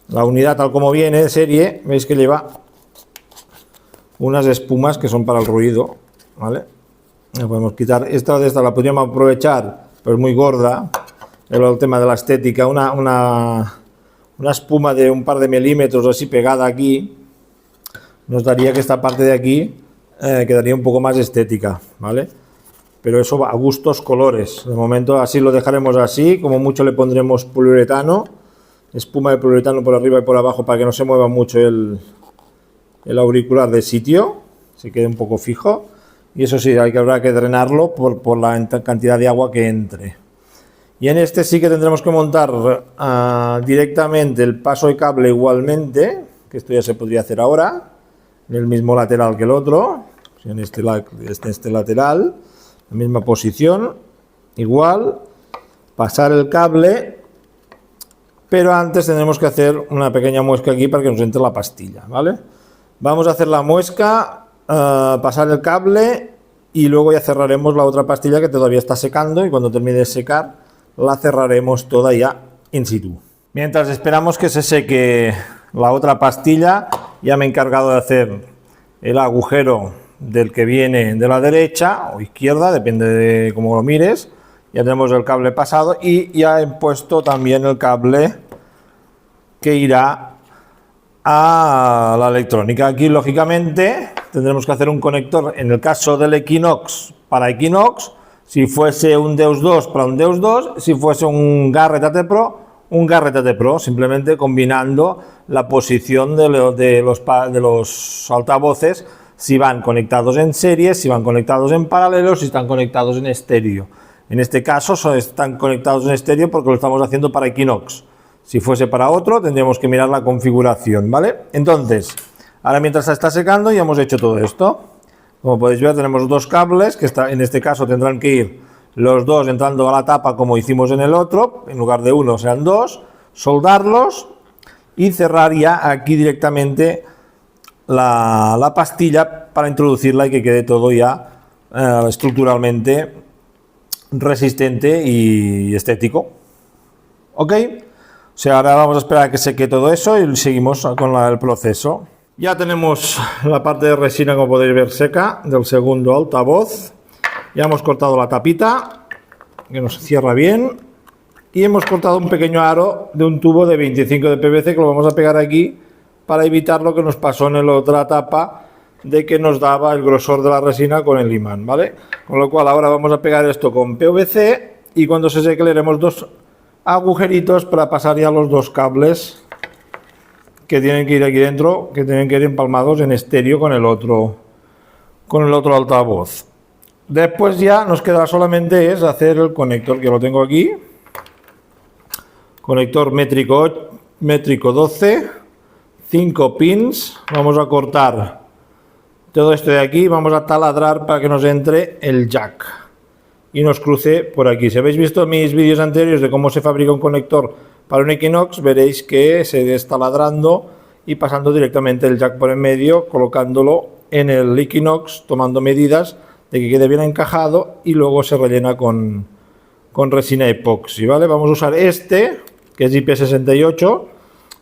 la unidad tal como viene de serie, veis que lleva unas espumas que son para el ruido, ¿vale? La podemos quitar. Esta de esta la podríamos aprovechar, pero es muy gorda. El tema de la estética, una espuma de un par de milímetros así pegada aquí, nos daría que esta parte de aquí quedaría un poco más estética, ¿vale? Pero eso va a gustos colores. De momento así lo dejaremos así, como mucho le pondremos poliuretano, espuma de poliuretano por arriba y por abajo para que no se mueva mucho el auricular de sitio, se quede un poco fijo, y eso sí, habrá que drenarlo por la cantidad de agua que entre. Y en este sí que tendremos que montar directamente el paso de cable igualmente, que esto ya se podría hacer ahora, en el mismo lateral que el otro, en este lateral, la misma posición, igual, pasar el cable, pero antes tendremos que hacer una pequeña muesca aquí para que nos entre la pastilla, ¿vale? Vamos a hacer la muesca, pasar el cable y luego ya cerraremos la otra pastilla que todavía está secando, y cuando termine de secar la cerraremos toda ya in situ. Mientras esperamos que se seque la otra pastilla, ya me he encargado de hacer el agujero del que viene de la derecha o izquierda, depende de cómo lo mires. Ya tenemos el cable pasado y ya he puesto también el cable que irá a la electrónica. Aquí lógicamente tendremos que hacer un conector, en el caso del Equinox para Equinox, si fuese un Deus 2 para un Deus 2, si fuese un Garrett AT Pro, un Garrett AT Pro, simplemente combinando la posición de los altavoces, si van conectados en serie, si van conectados en paralelo, si están conectados en estéreo. En este caso están conectados en estéreo porque lo estamos haciendo para Equinox. Si fuese para otro, tendríamos que mirar la configuración, ¿vale? Entonces, ahora mientras está secando, ya hemos hecho todo esto. Como podéis ver, tenemos dos cables, que en este caso tendrán que ir los dos entrando a la tapa como hicimos en el otro, en lugar de uno sean dos, soldarlos y cerrar ya aquí directamente la pastilla para introducirla y que quede todo ya estructuralmente resistente y estético. ¿Ok? O sea, ahora vamos a esperar a que seque todo eso y seguimos con el proceso. Ya tenemos la parte de resina, como podéis ver, seca del segundo altavoz. Ya hemos cortado la tapita, que nos cierra bien. Y hemos cortado un pequeño aro de un tubo de 25 de PVC que lo vamos a pegar aquí para evitar lo que nos pasó en la otra tapa, de que nos daba el grosor de la resina con el imán, ¿vale? Con lo cual ahora vamos a pegar esto con PVC y cuando se seque le haremos dos agujeritos para pasar ya los dos cables que tienen que ir aquí dentro, que tienen que ir empalmados en estéreo con el otro altavoz. Después ya nos queda solamente es hacer el conector, que lo tengo aquí. Conector métrico 12, 5 pins. Vamos a cortar todo esto de aquí, vamos a taladrar para que nos entre el jack y nos cruce por aquí. Si habéis visto mis vídeos anteriores de cómo se fabrica un conector para un Equinox, veréis que se está ladrando y pasando directamente el jack por en medio, colocándolo en el Equinox, tomando medidas de que quede bien encajado y luego se rellena con resina epoxi, ¿vale? Vamos a usar este, que es IP68,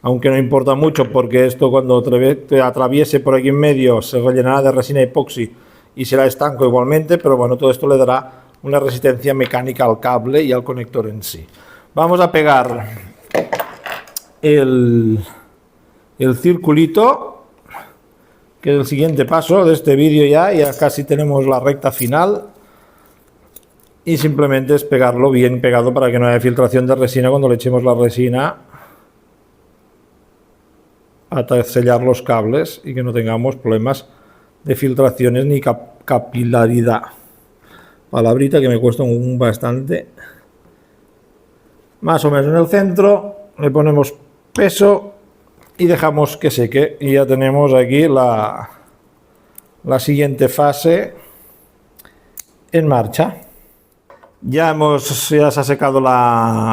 aunque no importa mucho porque esto cuando te atraviese por aquí en medio se rellenará de resina epoxi y será estanco igualmente, pero bueno, todo esto le dará una resistencia mecánica al cable y al conector en sí. Vamos a pegar el circulito, que es el siguiente paso de este vídeo. Ya casi tenemos la recta final y simplemente es pegarlo bien pegado para que no haya filtración de resina cuando le echemos la resina hasta sellar los cables y que no tengamos problemas de filtraciones ni capilaridad. Palabrita que me cuesta bastante. Más o menos en el centro le ponemos peso y dejamos que seque y ya tenemos aquí la siguiente fase en marcha. Ya se ha secado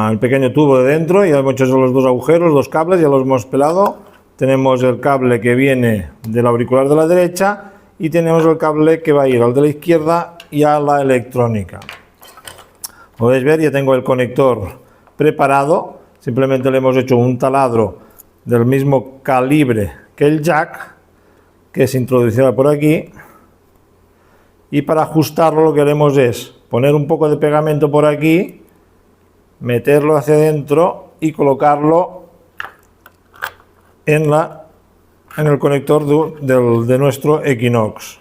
el pequeño tubo de dentro, ya hemos hecho los dos agujeros, los cables, ya los hemos pelado. Tenemos el cable que viene del auricular de la derecha y tenemos el cable que va a ir al de la izquierda y a la electrónica. Podéis ver, ya tengo el conector preparado, simplemente le hemos hecho un taladro del mismo calibre que el jack, que se introducirá por aquí, y para ajustarlo lo que haremos es poner un poco de pegamento por aquí, meterlo hacia adentro y colocarlo en el conector de nuestro Equinox.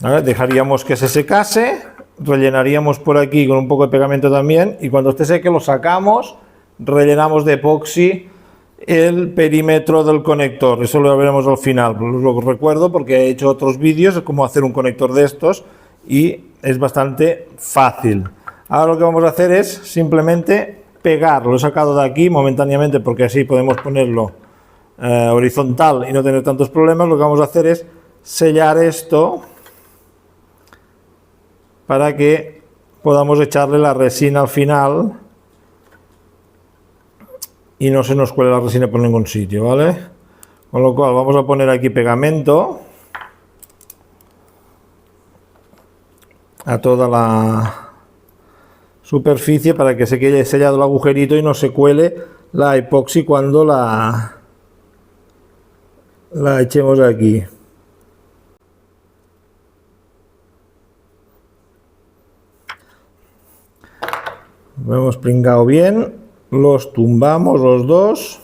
Ahora dejaríamos que se secase, rellenaríamos por aquí con un poco de pegamento también y cuando esté seque lo sacamos, rellenamos de epoxi el perímetro del conector. Eso lo veremos al final, lo recuerdo porque he hecho otros vídeos de cómo hacer un conector de estos y es bastante fácil. Ahora lo que vamos a hacer es simplemente pegar. Lo he sacado de aquí momentáneamente porque así podemos ponerlo horizontal y no tener tantos problemas. Lo que vamos a hacer es sellar esto para que podamos echarle la resina al final y no se nos cuele la resina por ningún sitio, ¿vale? Con lo cual vamos a poner aquí pegamento a toda la superficie para que se quede sellado el agujerito y no se cuele la epoxi cuando la echemos aquí. Lo hemos pringado bien, los tumbamos los dos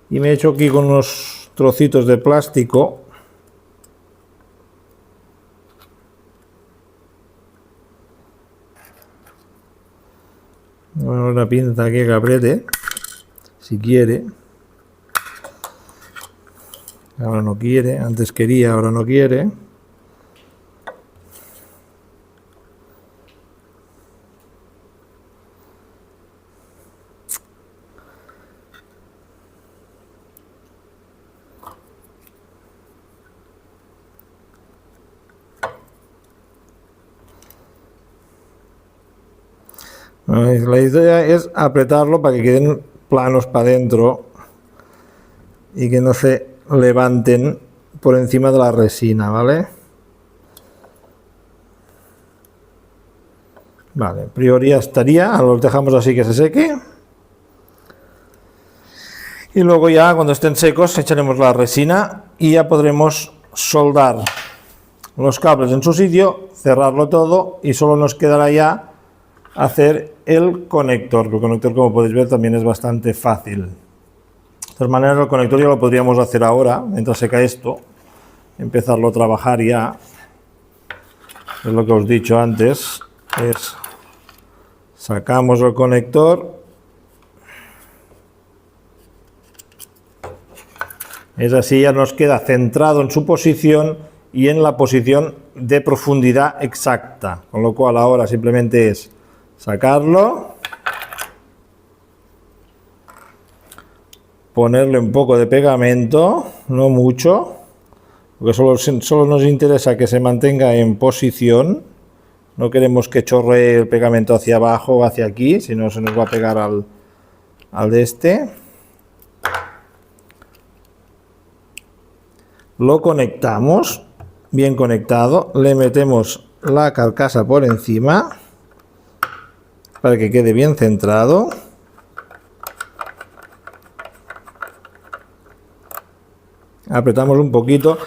y me he hecho aquí con unos trocitos de plástico una pinza aquí que apriete si quiere. Ahora no quiere, antes quería, ahora no quiere. La idea es apretarlo para que queden planos para adentro y que no se levanten por encima de la resina, ¿vale? Vale, a priori ya estaría, los dejamos así que se seque. Y luego ya cuando estén secos echaremos la resina y ya podremos soldar los cables en su sitio, cerrarlo todo y solo nos quedará ya hacer el conector. El conector, como podéis ver, también es bastante fácil. De todas maneras, el conector ya lo podríamos hacer ahora, mientras seca esto. empezarlo a trabajar ya. Es lo que os he dicho antes, es sacamos el conector, es así, ya nos queda centrado en su posición y en la posición de profundidad exacta, con lo cual ahora simplemente es sacarlo, ponerle un poco de pegamento, no mucho, porque solo nos interesa que se mantenga en posición. No queremos que chorree el pegamento hacia abajo o hacia aquí, si no se nos va a pegar al de este. Lo conectamos, bien conectado, le metemos la carcasa por encima para que quede bien centrado. Apretamos un poquito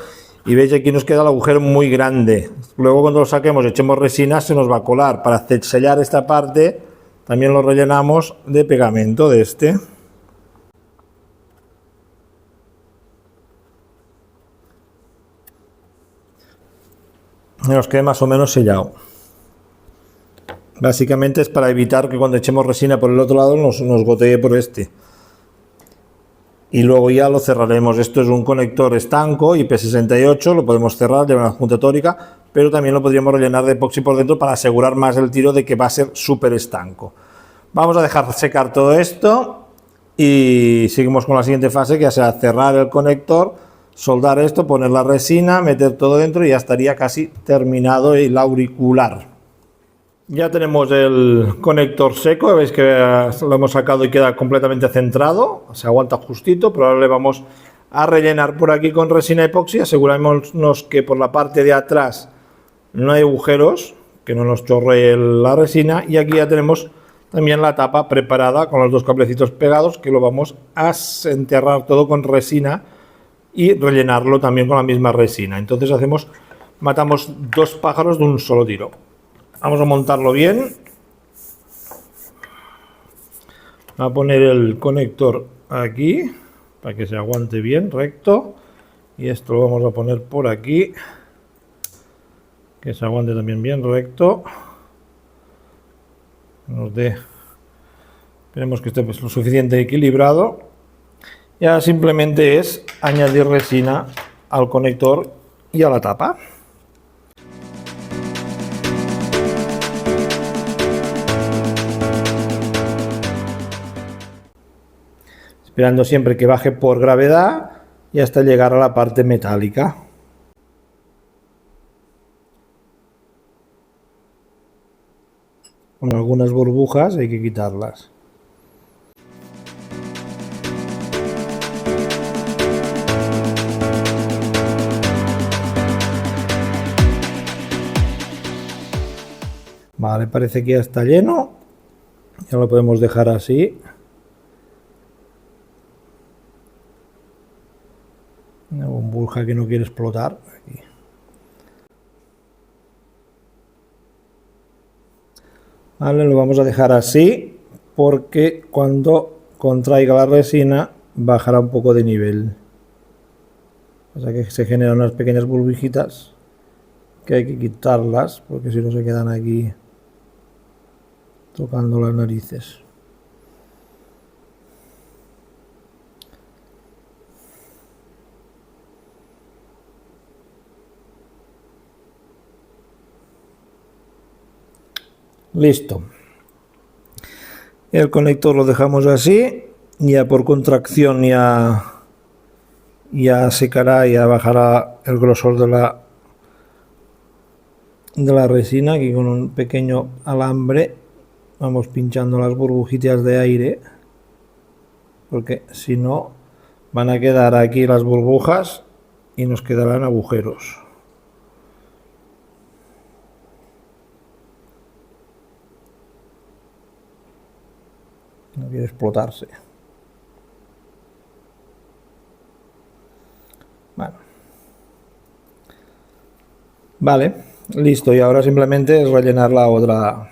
y veis aquí nos queda el agujero muy grande. Luego cuando lo saquemos, echemos resina, se nos va a colar. Para sellar esta parte también lo rellenamos de pegamento de este. Y nos quede más o menos sellado. Básicamente es para evitar que cuando echemos resina por el otro lado nos gotee por este. Y luego ya lo cerraremos. Esto es un conector estanco IP68, lo podemos cerrar, lleva una junta tórica, pero también lo podríamos rellenar de epoxi por dentro para asegurar más el tiro de que va a ser súper estanco. Vamos a dejar secar todo esto y seguimos con la siguiente fase, que ya será cerrar el conector, soldar esto, poner la resina, meter todo dentro y ya estaría casi terminado el auricular. Ya tenemos el conector seco, veis que lo hemos sacado y queda completamente centrado, se aguanta justito, pero ahora le vamos a rellenar por aquí con resina epoxi, asegurémonos que por la parte de atrás no hay agujeros, que no nos chorree la resina, y aquí ya tenemos también la tapa preparada con los dos cablecitos pegados, que lo vamos a enterrar todo con resina y rellenarlo también con la misma resina. Entonces matamos dos pájaros de un solo tiro. Vamos a montarlo bien. Voy a poner el conector aquí para que se aguante bien recto, y esto lo vamos a poner por aquí, que se aguante también bien recto. Esperemos que esté lo suficiente equilibrado. Ya simplemente es añadir resina al conector y a la tapa. Esperando siempre que baje por gravedad y hasta llegar a la parte metálica. Con algunas burbujas hay que quitarlas. Vale, parece que ya está lleno. Ya lo podemos dejar así. Una burbuja que no quiere explotar. Aquí. Vale, lo vamos a dejar así porque cuando contraiga la resina bajará un poco de nivel. O sea que se generan unas pequeñas burbujitas que hay que quitarlas porque si no se quedan aquí tocando las narices. Listo. El conector lo dejamos así, ya por contracción ya secará, ya bajará el grosor de la resina. Aquí con un pequeño alambre vamos pinchando las burbujitas de aire, porque si no van a quedar aquí las burbujas y nos quedarán agujeros. No quiere explotarse. Bueno. Vale, listo. Y ahora simplemente es rellenar la otra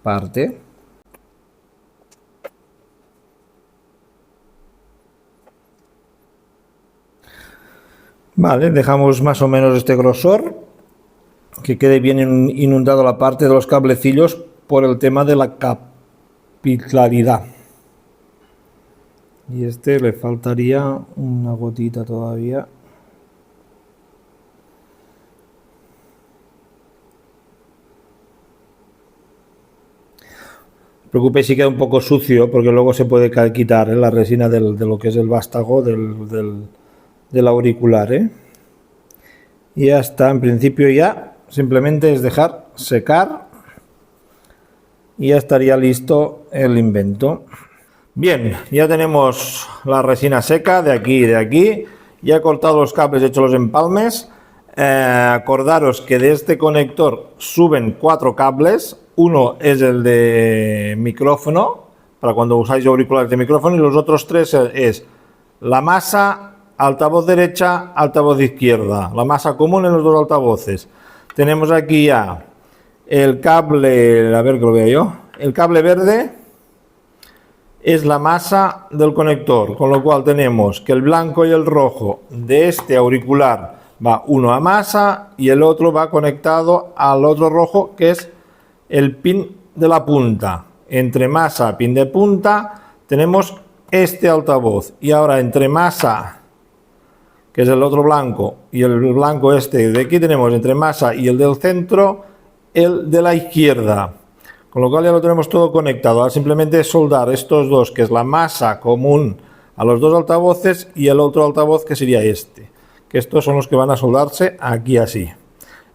parte. Vale, dejamos más o menos este grosor, que quede bien inundado la parte de los cablecillos por el tema de la capilaridad. Y este le faltaría una gotita todavía. No os preocupéis si queda un poco sucio, porque luego se puede quitar la resina de lo que es el vástago del auricular. Y ya está, en principio ya simplemente es dejar secar y ya estaría listo el invento. Bien, ya tenemos la resina seca de aquí y de aquí. Ya he cortado los cables, he hecho los empalmes. Acordaros que de este conector suben 4 cables. Uno es el de micrófono, para cuando usáis auriculares de micrófono, y los otros 3 es la masa, altavoz derecha, altavoz izquierda. La masa común en los 2 altavoces. Tenemos aquí ya el cable, a ver que lo vea yo, el cable verde es la masa del conector, con lo cual tenemos que el blanco y el rojo de este auricular va uno a masa y el otro va conectado al otro rojo, que es el pin de la punta. Entre masa, pin de punta, tenemos este altavoz, y ahora entre masa, que es el otro blanco, y el blanco este de aquí, tenemos entre masa y el del centro, el de la izquierda. Con lo cual ya lo tenemos todo conectado. Ahora simplemente es soldar estos dos, que es la masa común a los 2 altavoces, y el otro altavoz, que sería este, que estos son los que van a soldarse aquí así.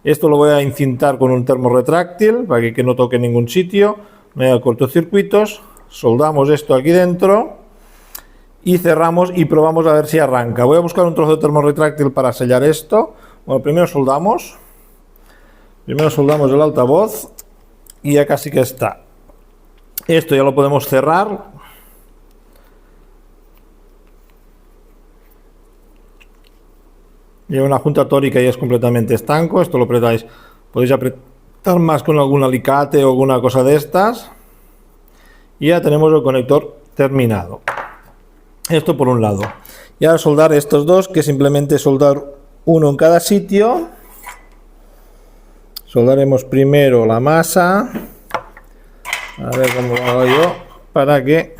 Esto lo voy a incintar con un termo retráctil para que no toque ningún sitio, no haya cortocircuitos. Soldamos esto aquí dentro y cerramos y probamos a ver si arranca. Voy a buscar un trozo de termo retráctil para sellar esto. Bueno, primero soldamos el altavoz y ya casi que está. Esto ya lo podemos cerrar. Lleva una junta tórica y es completamente estanco. Esto lo apretáis, podéis apretar más con algún alicate o alguna cosa de estas. Y ya tenemos el conector terminado. Esto por un lado. Y ahora soldar estos dos, que simplemente soldar uno en cada sitio. Soldaremos primero la masa. A ver cómo lo hago yo, para que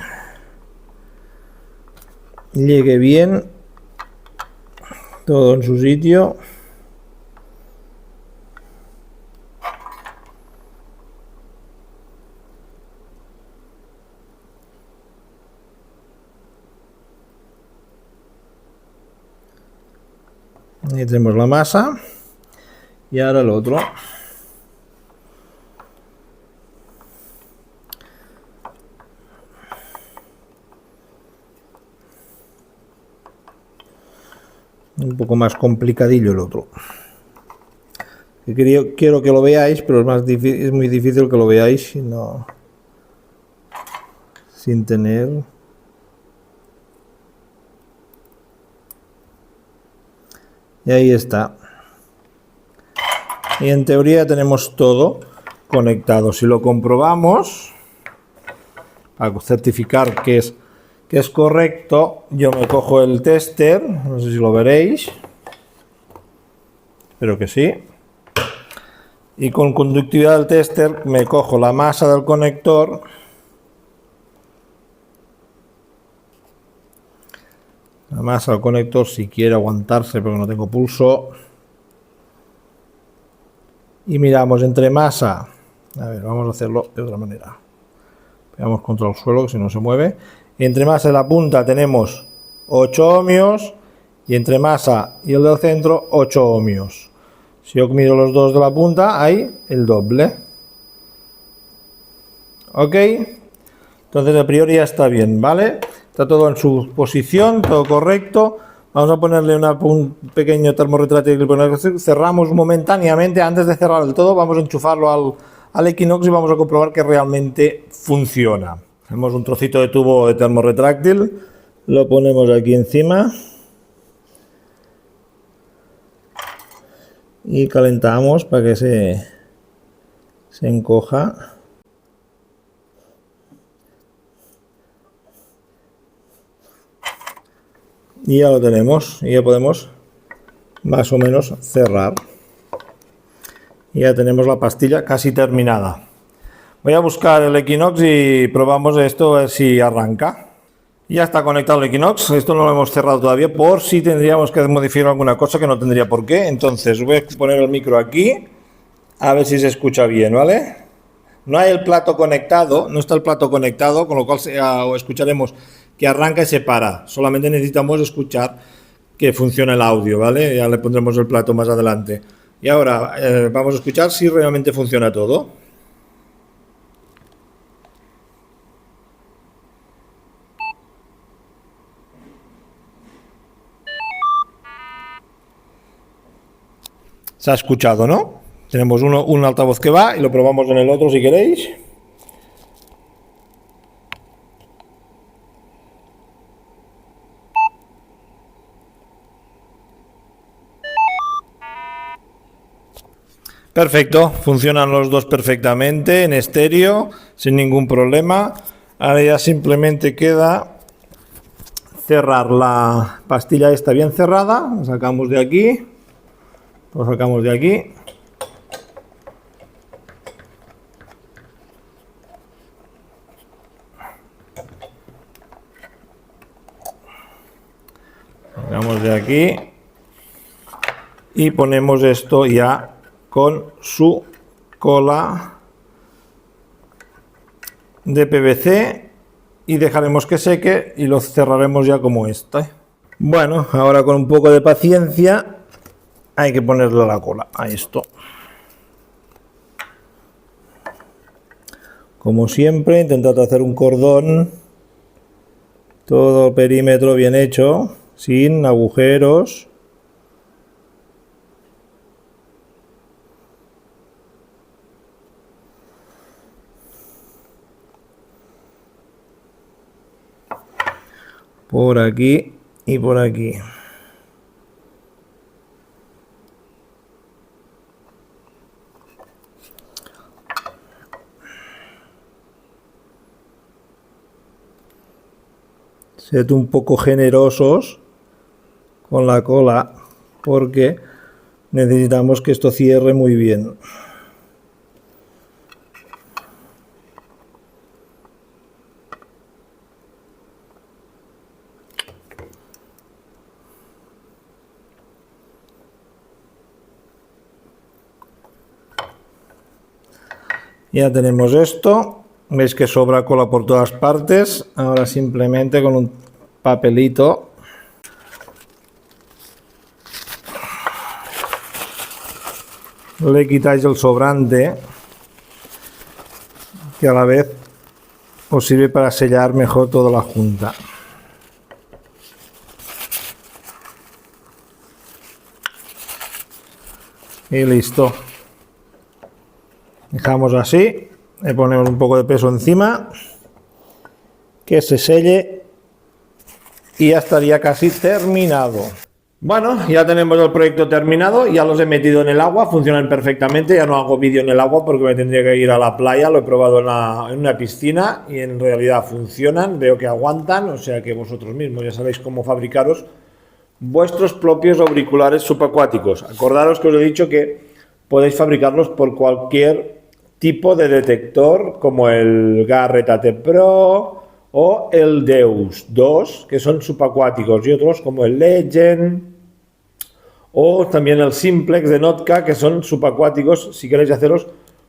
llegue bien todo en su sitio. Ahí tenemos la masa. Y ahora el otro. Un poco más complicadillo el otro. Quiero que lo veáis, pero es muy difícil que lo veáis sin tener. Y ahí está. Y en teoría tenemos todo conectado. Si lo comprobamos, para certificar que es correcto, yo me cojo el tester, no sé si lo veréis, espero que sí, y con conductividad del tester me cojo la masa del conector, la masa del conector, si quiere aguantarse porque no tengo pulso, y miramos entre masa, a ver, vamos a hacerlo de otra manera, pegamos contra el suelo que si no se mueve. Entre masa y la punta tenemos 8 ohmios y entre masa y el del centro 8 ohmios. Si yo miro los dos de la punta hay el doble. Ok, entonces a priori ya está bien, ¿vale? Está todo en su posición, todo correcto. Vamos a ponerle un pequeño termo retráctil. Cerramos momentáneamente. Antes de cerrar del todo vamos a enchufarlo al Equinox y vamos a comprobar que realmente funciona. Tenemos un trocito de tubo de termo retráctil, lo ponemos aquí encima y calentamos para que se encoja. Y ya lo tenemos, y ya podemos más o menos cerrar. Y ya tenemos la pastilla casi terminada. Voy a buscar el Equinox y probamos esto a ver si arranca. Ya está conectado el Equinox. Esto no lo hemos cerrado todavía por si tendríamos que modificar alguna cosa que no tendría por qué. Entonces voy a poner el micro aquí a ver si se escucha bien, ¿vale? No hay el plato conectado, no está el plato conectado, con lo cual escucharemos que arranca y se para. Solamente necesitamos escuchar que funciona el audio, ¿vale? Ya le pondremos el plato más adelante. Y ahora vamos a escuchar si realmente funciona todo. Se ha escuchado, ¿no? Tenemos un altavoz que va y lo probamos en el otro si queréis. Perfecto, funcionan los dos perfectamente en estéreo, sin ningún problema. Ahora ya simplemente queda cerrar la pastilla esta bien cerrada. La sacamos de aquí. Lo sacamos de aquí. Sacamos de aquí. Y ponemos esto ya con su cola de PVC y dejaremos que seque y lo cerraremos ya como este. Bueno, ahora con un poco de paciencia hay que ponerle la cola a esto. Como siempre, intentad hacer un cordón, todo el perímetro bien hecho, sin agujeros. Por aquí y por aquí. Sed un poco generosos con la cola porque necesitamos que esto cierre muy bien. Ya tenemos esto, veis que sobra cola por todas partes. Ahora simplemente con un papelito le quitáis el sobrante, que a la vez os sirve para sellar mejor toda la junta. Y listo. Dejamos así, le ponemos un poco de peso encima, que se selle y ya estaría casi terminado. Bueno, ya tenemos el proyecto terminado, ya los he metido en el agua, funcionan perfectamente, ya no hago vídeo en el agua porque me tendría que ir a la playa, lo he probado en una piscina y en realidad funcionan, veo que aguantan, o sea que vosotros mismos ya sabéis cómo fabricaros vuestros propios auriculares subacuáticos. Acordaros que os he dicho que podéis fabricarlos por cualquier tipo de detector como el Garrett AT Pro o el Deus 2, que son subacuáticos, y otros como el Legend o también el Simplex de Notka, que son subacuáticos si queréis haceros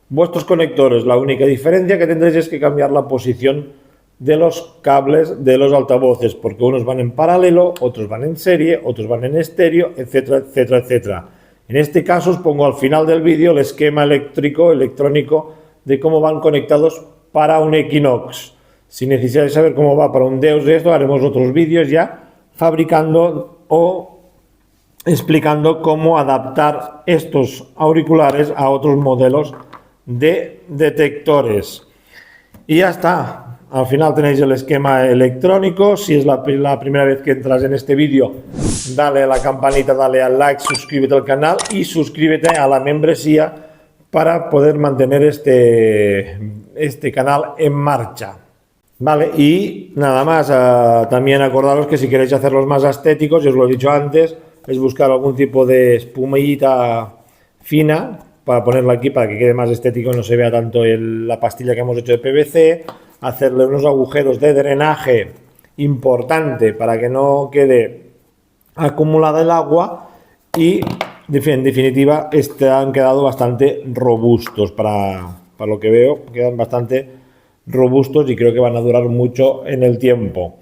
vuestros conectores. La única diferencia que tendréis es que cambiar la posición de los cables de los altavoces, porque unos van en paralelo, otros van en serie, otros van en estéreo, etcétera, etcétera, etcétera. En este caso os pongo al final del vídeo el esquema electrónico de cómo van conectados para un Equinox. Si necesitáis saber cómo va para un Deus de esto, haremos otros vídeos ya fabricando o explicando cómo adaptar estos auriculares a otros modelos de detectores. Y ya está. Al final tenéis el esquema electrónico. Si es la primera vez que entras en este vídeo, dale a la campanita, dale al like, suscríbete al canal y suscríbete a la membresía para poder mantener este canal en marcha. Vale, y nada más, también acordaros que si queréis hacerlos más estéticos, yo os lo he dicho antes, es buscar algún tipo de espumillita fina para ponerla aquí para que quede más estético y no se vea tanto la pastilla que hemos hecho de PVC, hacerle unos agujeros de drenaje importante para que no quede acumulada el agua y en definitiva han quedado bastante robustos para lo que veo, quedan bastante robustos y creo que van a durar mucho en el tiempo.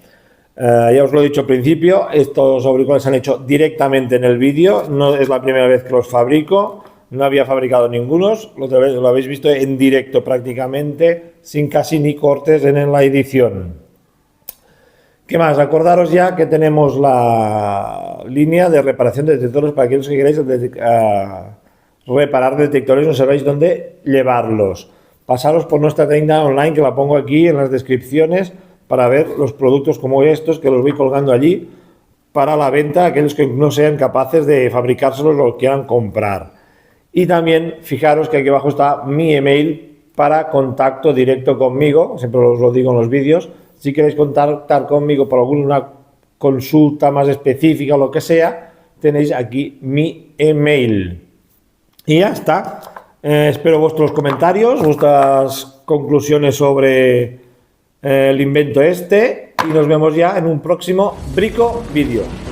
Ya os lo he dicho al principio, estos auriculares se han hecho directamente en el vídeo, no es la primera vez que los fabrico, no había fabricado ningunos, lo habéis visto en directo prácticamente, sin casi ni cortes en la edición. ¿Qué más? Acordaros ya que tenemos la línea de reparación de detectores para aquellos que queráis reparar detectores, no sabéis dónde llevarlos. Pasaros por nuestra tienda online, que la pongo aquí en las descripciones, para ver los productos como estos, que los voy colgando allí, para la venta a aquellos que no sean capaces de fabricárselos o lo quieran comprar. Y también fijaros que aquí abajo está mi email para contacto directo conmigo, siempre os lo digo en los vídeos. Si queréis contactar conmigo por alguna consulta más específica o lo que sea, tenéis aquí mi email. Y ya está. Espero vuestros comentarios, vuestras conclusiones sobre el invento y nos vemos ya en un próximo Brico vídeo.